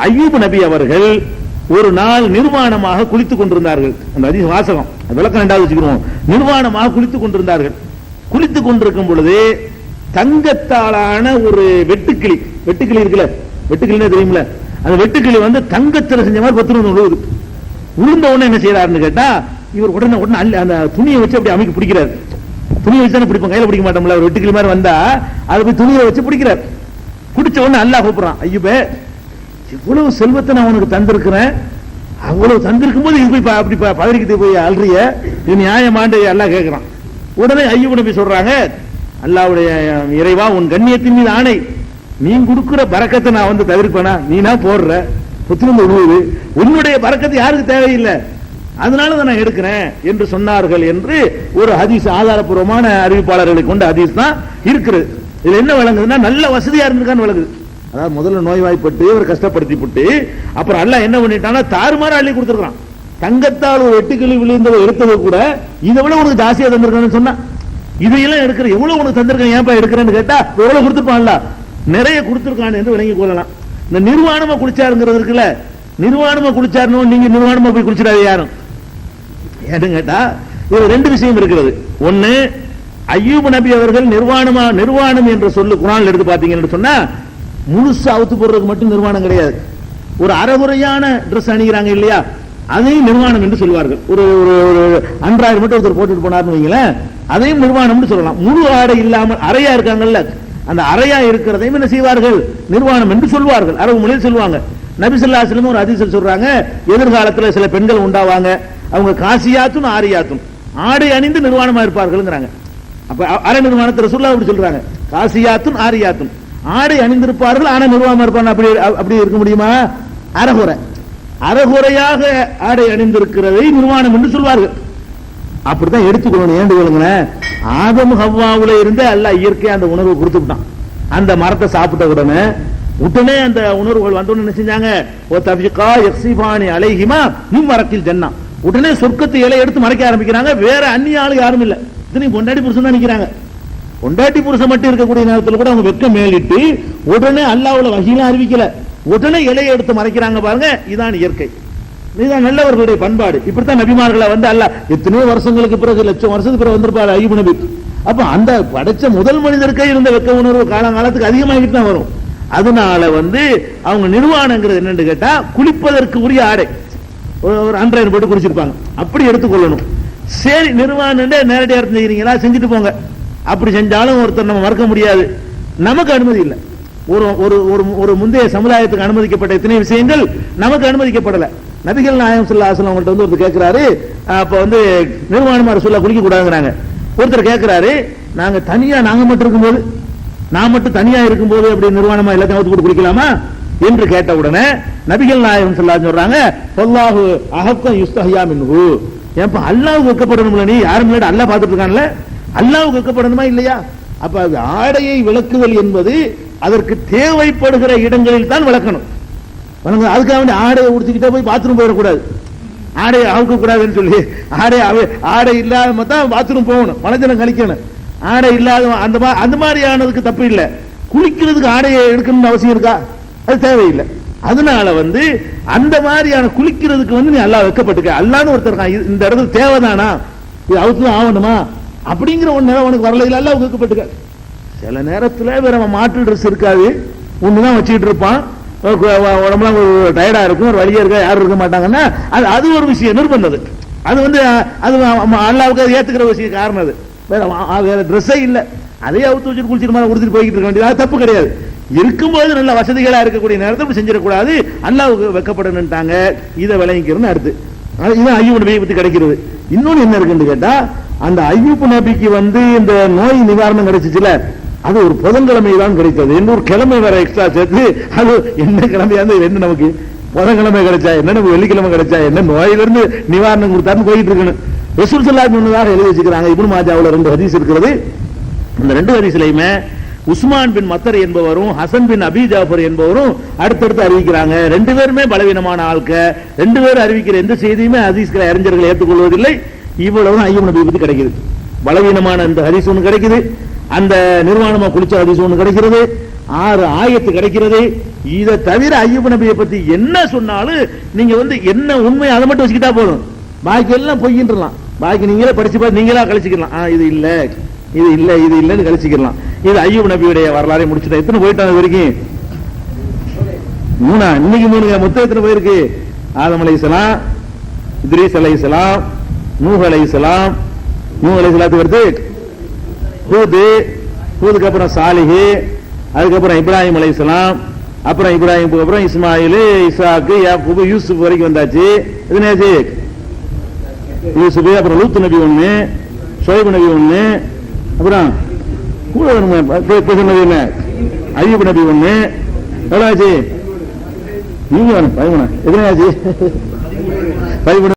அய்யூப் நபி அவர்கள் ஒரு நாள் நிர்வாணமாக குளித்துக் கொண்டிருந்தார்கள். அந்த ஹதீஸ் வாசகம் விளக்கம் 2வது வச்சுக்கிறோம். நிர்வாணமாக குளித்துக் கொண்டிருந்தார்கள். குளித்துக் கொண்டிருக்கும் பொழுது தங்கத்தாலான ஒரு வெட்டுக்கிளி இருக்குல்ல, வெட்டுக்கிளின்னு தெரியுமில்ல, அந்த வெட்டுக்கிளி தங்கத்தில் செஞ்ச மாதிரி பத்திரம் விழுவுது. உளுந்த உடனே என்ன செய்யறாருன்னு கேட்டா இவர் உடனே அந்த துணியை வச்சு அப்படி அமைக்க பிடிக்கிறார். துணியை வச்சு தானே பிடிப்போம், கையில பிடிக்க மாட்டோம்ல. ஒரு வெட்டுக்கிளி மாதிரி வந்தா அதை போய் துணியை வச்சு பிடிக்கிறார். பிடிச்ச உடனே அல்லாஹ் கூப்பிடுறான், ஐயூபே இவ்வளவு செல்வத்தை நான் உனக்கு தந்திருக்கிறேன், அவ்வளவு தந்திருக்கும் போது இது போய் அப்படி பதறிக்கிட்டு போய் அல்றிய, இது நியாயமாண்டு அல்லாஹ் கேட்கிறான். உடனே ஐயூப் நபி சொல்றாங்க, அல்லாஹ்வுடைய இறைவா உன் கண்ணியத்தின் மீது ஆணை, நீ கொடுக்கிற பரக்கத்தை நான் வந்து தவிர்ப்பேனா? நீனா போடுற புத்திருந்து உழுவுது, உன்னுடைய பரக்கத்து யாருக்கு தேவையில்லை, அதனால தான் நான் எடுக்கிறேன் என்று சொன்னார்கள் என்று ஒரு ஹதீஸ், ஆதாரப்பூர்வமான அறிவிப்பாளர்களை கொண்ட ஹதீஸ் தான் இருக்கிறது. இதுல என்ன விளங்குதுன்னா, நல்ல வசதியா இருந்திருக்கான்னு விளங்குது. அதாவது முதல்ல நோய்வாய்ப்பட்டு ஒரு கஷ்டப்படுத்தி போட்டு அப்புறம் அல்லாஹ் என்ன பண்ணிட்டானா தாறுமாற அள்ளி கொடுத்துருக்கான். தங்கத்தால் ஒரு வெட்டுக்கிளி விழுந்ததை எடுத்தது கூட இதை விட உனக்கு ஜாஸ்தியா தந்திருக்கான்னு சொன்னா, இதையெல்லாம் எடுக்கிற எவ்வளவு உனக்கு தந்திருக்கேன், ஏன்பா எடுக்கிறேன்னு கேட்டா எவ்வளவு கொடுத்துருப்பான்ல, நிறைய கொடுத்துருக்கான் என்று விளங்கி கொள்ளலாம். இந்த நிர்வாணமா குளிச்சாருங்கிறது இருக்குல்ல, நிர்வாணமா குளிச்சாருன்னு நீங்க நிர்வாணமா போய் குளிச்சிடாது யாரும் ஏன்னு கேட்டா, இது ரெண்டு விஷயம் இருக்கிறது. ஒன்னு, அய்யூப் நபி அவர்கள் நிர்வாணம் என்ற சொல்லு குர்ஆன்ல எடுத்து பாத்தீங்கன்னு சொன்னா முழுசா அவுத்து போடுறதுக்கு மட்டும் நிர்வாணம் கிடையாது. ஒரு அறகுறையான ட்ரெஸ் அணிகிறாங்க இல்லையா, அதையும் நிர்வாணம் என்று சொல்வார்கள். ஒரு அன்றாயிரம் மட்டும் ஒருத்தர் போட்டுட்டு போனார்னு வைங்களேன், அதையும் நிர்வாணம் சொல்லலாம். முழு ஆடை இல்லாமல் அறையா இருக்காங்கல்ல, அந்த அறையா இருக்கிறதையும் என்ன செய்வார்கள், நிர்வாணம் என்று சொல்வார்கள், அரபு மொழியில் சொல்லுவாங்க. நபி ஸல்லல்லாஹு அலைஹி வஸல்லம் ஒரு ஹதீஸில் சொல்றாங்க, எதிர்காலத்தில் சில பெண்கள் உண்டாவாங்க, அவங்க காசியாத்தும் ஆரியாத்தும் ஆடை அணிந்து நிர்வாணமா இருப்பார்கள்ங்கிறாங்க. அப்ப அரை நிர்வாணத்தை ரசூலுல்லாஹ் அப்படி சொல்றாங்க, காசியாத்தும் ஆரியாத்தும் ஆடை அணிந்திருப்பார்கள், ஆனா நிர்வாணமா இருப்பாங்க. அப்படி இருக்க முடியுமா? அறகுறையாக ஆடை அணிந்திருக்கிறதை நிர்வாணம் என்று சொல்வார்கள். அப்படித்தான் எடுத்துக்கொள்ளணும். ஏண்டுகளுங்களேன், ஆதம் ஹவ்வாவுல இருந்து அல்லாஹ் இயற்கையா அந்த உணர்வை கொடுத்துட்டான். அந்த மரத்தை சாப்பிட்ட உடனே அந்த உணர்வுகள் வந்தோன்னு என்ன செஞ்சாங்க, ஓ தபிகா யக்ஸிபானி அலைஹிமா மின் மரத்தில் ஜன்னா, உடனே சொர்க்கத்தை இலை எடுத்து மறைக்க ஆரம்பிக்கிறாங்க. வேற அந்நிய ஆளு யாரும் இல்ல, இத்தனை பொண்டாட்டி புருஷன் தான் நிக்கிறாங்க. பொண்டாட்டி புருஷன் மட்டும் இருக்கக்கூடிய நேரத்தில் கூட அவங்க வெக்க மேலிட்டு உடனே அல்லாஹ்வுல வஹீல அறிவிக்கல, உடனே இலையை எடுத்து மறைக்கிறாங்க. பாருங்க, இதான் இயற்கை, இதுதான் நல்லவர்களுடைய பண்பாடு. இப்படித்தான் நபிமார்களை வந்து அல்லாஹ் எத்தனையோ வருஷங்களுக்கு பிறகு, லட்சம் வருஷத்துக்கு பிறகு வந்திருப்பாரு அய்யூப் நபி. அப்ப அந்த படைச்ச முதல் மனிதருக்கே இருந்த வெக்க உணர்வு காலங்காலத்துக்கு அதிகமாகிட்டு தான் வரும். அதனால வந்து அவங்க நிர்வாணங்கிறது என்னன்னு கேட்டா, குளிப்பதற்கு உரிய ஆடை ஒரு அன்றாயிரம் போட்டு குளிச்சிருப்பாங்க, அப்படி எடுத்துக்கொள்ளணும். சரி, நிர்வாணம் நேரடியா செஞ்சீங்களா, செஞ்சுட்டு போங்க. அப்படி செஞ்சாலும் ஒருத்தர் நம்ம மறக்க முடியாது, நமக்கு அனுமதி இல்லை. ஒரு முந்தைய சமுதாயத்துக்கு அனுமதிக்கப்பட்ட எத்தனை விஷயங்கள் நமக்கு அனுமதிக்கப்படல. நபிகள் நாயகம் ஸல்லல்லாஹு அலைஹி வஸல்லம் அவங்கள்ட்ட வந்து ஒருத்தர் கேட்கிறாரு, அப்ப வந்து நிர்வாணமா ரசூலுல்லாஹ் குளிக்க கூடாதுங்கிறாங்க. ஒருத்தர் கேட்கிறாரு, நாங்க தனியா, நாங்க மட்டும் இருக்கும்போது, நான் மட்டும் தனியா இருக்கும்போது அப்படி நிர்வாணமா எல்லாத்தையும் அவுத்து போட்டு குளிக்கலாமா என்று கேட்ட உடனே நபிகள் நாயகம் ஸல்லல்லாஹு அலைஹி வஸல்லம் சொல்றாங்க, வல்லாஹு அஹக்க யுஸ்தஹியா மின்ஹு, ஏப்பா அல்லாஹ்வுக்கு வெட்கப்படணும்ல, நீ யாரும் இல்ல அல்லாஹ் பார்த்துட்டு இருக்கான்ல, அல்லாஹ்வுக்கு வெட்கப்படணுமா இல்லையா? அப்ப ஆடையை விளக்குதல் என்பது அதற்கு தேவைப்படுகிற இடங்களில் தான் விளக்கணும். அதுக்காக வேண்டிய ஆடையை உடுத்திக்கிட்டே போய் பாத்ரூம் போயிடக்கூடாது, ஆடையை அவுக்க கூடாதுன்னு சொல்லி ஆடை இல்லாம தான் பாத்ரூம் போகணும், மனஜனம் கழிக்கணும். ஆடை இல்லாத அந்த மாதிரியானதுக்கு தப்பு இல்லை. குளிக்கிறதுக்கு ஆடையை எடுக்கணும்னு அவசியம் இருக்கா? அது தேவையில்லை. அதனால வந்து அந்த மாதிரியான குளிக்கிறதுக்கு வந்து நீ அல்லாஹ் வெட்கப்பட்டுக்க, அல்லாஹ்னு ஒருத்தர் இருக்கான், இந்த இடத்துல தேவைதானா, இது அவுத்து ஆகணுமா அப்படிங்கிற ஒன்னு உனக்கு வரல, இல்ல அல்லாஹ் வெட்கப்பட்டுக்க. சில நேரத்தில் வேற மாற்று ட்ரெஸ் இருக்காது, ஒண்ணுதான் வச்சுக்கிட்டு இருப்பான், உடம்புலாம் ஒரு டயர்டா இருக்கும், ஒரு வழியா இருக்கா, யாரும் இருக்க மாட்டாங்கன்னா அது ஒரு விஷயம், நிர்பந்தது. அது வந்து அது அல்லாஹ்வுக்கு ஏத்துக்கிற விஷயம் காரணம். அது வேற ட்ரெஸ்ஸே இல்ல, அதே அவுத்து வச்சுட்டு குளிச்சிட்டு கொடுத்துட்டு போய்கிட்டு இருக்க வேண்டியது, அது தப்பு கிடையாது. இருக்கும்போது நல்ல வசதிகளா இருக்கக்கூடிய நேரத்தில் செஞ்சிடக்கூடாது, அல்லாஹ்வுக்கு வெட்கப்படணும்ட்டாங்க. இதை விளங்கிக்கிறதுன்னு அடுத்து இதுதான் அய்யூப் நபியை பத்தி கிடைக்கிறது. இன்னொன்னு என்ன இருக்குன்னு கேட்டா, அந்த அய்யூப் நபிக்கு வந்து இந்த நோய் நிவாரணம் கிடைச்சிச்சுல, அது ஒரு புதன்கிழமை தான் கிடைத்தது. இன்னொரு கிழமை வேற எக்ஸ்ட்ரா சேர்த்து, அது என்ன கிழமையா இருந்தா என்ன, நமக்கு புதன்கிழமை கிடைச்சா என்ன, நமக்கு வெள்ளிக்கிழமை கிடைச்சா என்ன, நோயிலிருந்து நிவாரணம் கொடுத்தாருன்னு போயிட்டு இருக்கணும். ரசூல் ஸல்லல்லாஹு அலைஹி வஸல்லம் எழுதி வச்சுக்கிறாங்க. இப்னு மாஜாவுல 2 ஹதீஸ் இருக்கிறது. அந்த 2 ஹதீஸ்லயுமே உஸ்மான் பின் மத்தர் என்பவரும் ஹசன் பின் அபி ஜாஃபர் என்பவரும் அடுத்தடுத்து அறிவிக்கிறாங்க. 2 பேருமே பலவீனமான ஆட்க, 2 பேரும் அறிவிக்கிற எந்த செய்தியுமே ஹதீஸ்களை அறிஞர்கள் ஏற்றுக்கொள்வதில்லை. இவ்வளவு அய்யூப் நபியை பத்தி கிடைக்குது. பலவீனமான இந்த ஹதீஸ் ஒன்று கிடைக்குது, அந்த நிர்வாணமா குளிச்ச ஹதீஸ் ஒன்று கிடைக்கிறது, 6 ஆயத்து கிடைக்கிறது. இதை தவிர அய்யூப் நபியை பத்தி என்ன சொன்னாலும் நீங்க வந்து என்ன உண்மை அதை மட்டும் வச்சுக்கிட்டா போதும், பாக்கி எல்லாம் பொய்யின்றலாம். பாக்கி நீங்களே படிச்சு பார்த்து நீங்களா கழிச்சுக்கலாம். இது இல்ல இது இல்ல இது இல்லன்னு கழிச்சுக்கலாம். இது அய்யூப் நபியுடைய வரலாறை முடிச்சுட்டா. எத்தனை போயிட்டாங்க வரைக்கும்? 3. இன்னைக்கு 3. மொத்தம் எத்தனை போயிருக்கு? ஆதம் அலைஹிஸ்ஸலாம், இத்ரீஸ் அலைஹிஸ்ஸலாம், நூஹ் அலைஹிஸ்ஸலாம், நூஹ் அலைஹிஸ்ஸலாத்துக்கு அடுத்து ஹூதுக்கு அப்புறம் சாலிஹ், அதுக்கப்புறம் இப்ராஹிம் அலைஹிஸ்ஸலாம், அப்புறம் இப்ராஹிமுக்கு அப்புறம் இஸ்மாயில், இசாக்கு, யாக்கூப், யூசுப் வரைக்கும் வந்தாச்சு. எதுனாச்சு? யூசுப், அப்புறம் லூத் நபி ஒண்ணு, ஷுவைப் நபி ஒண்ணு, அப்புறம் கூட நபி என்ன, அய்யூப் நபி ஒண்ணு. எவ்வளவு ஆச்சு? நீங்க 13. எத்தனை ஆச்சு? 13.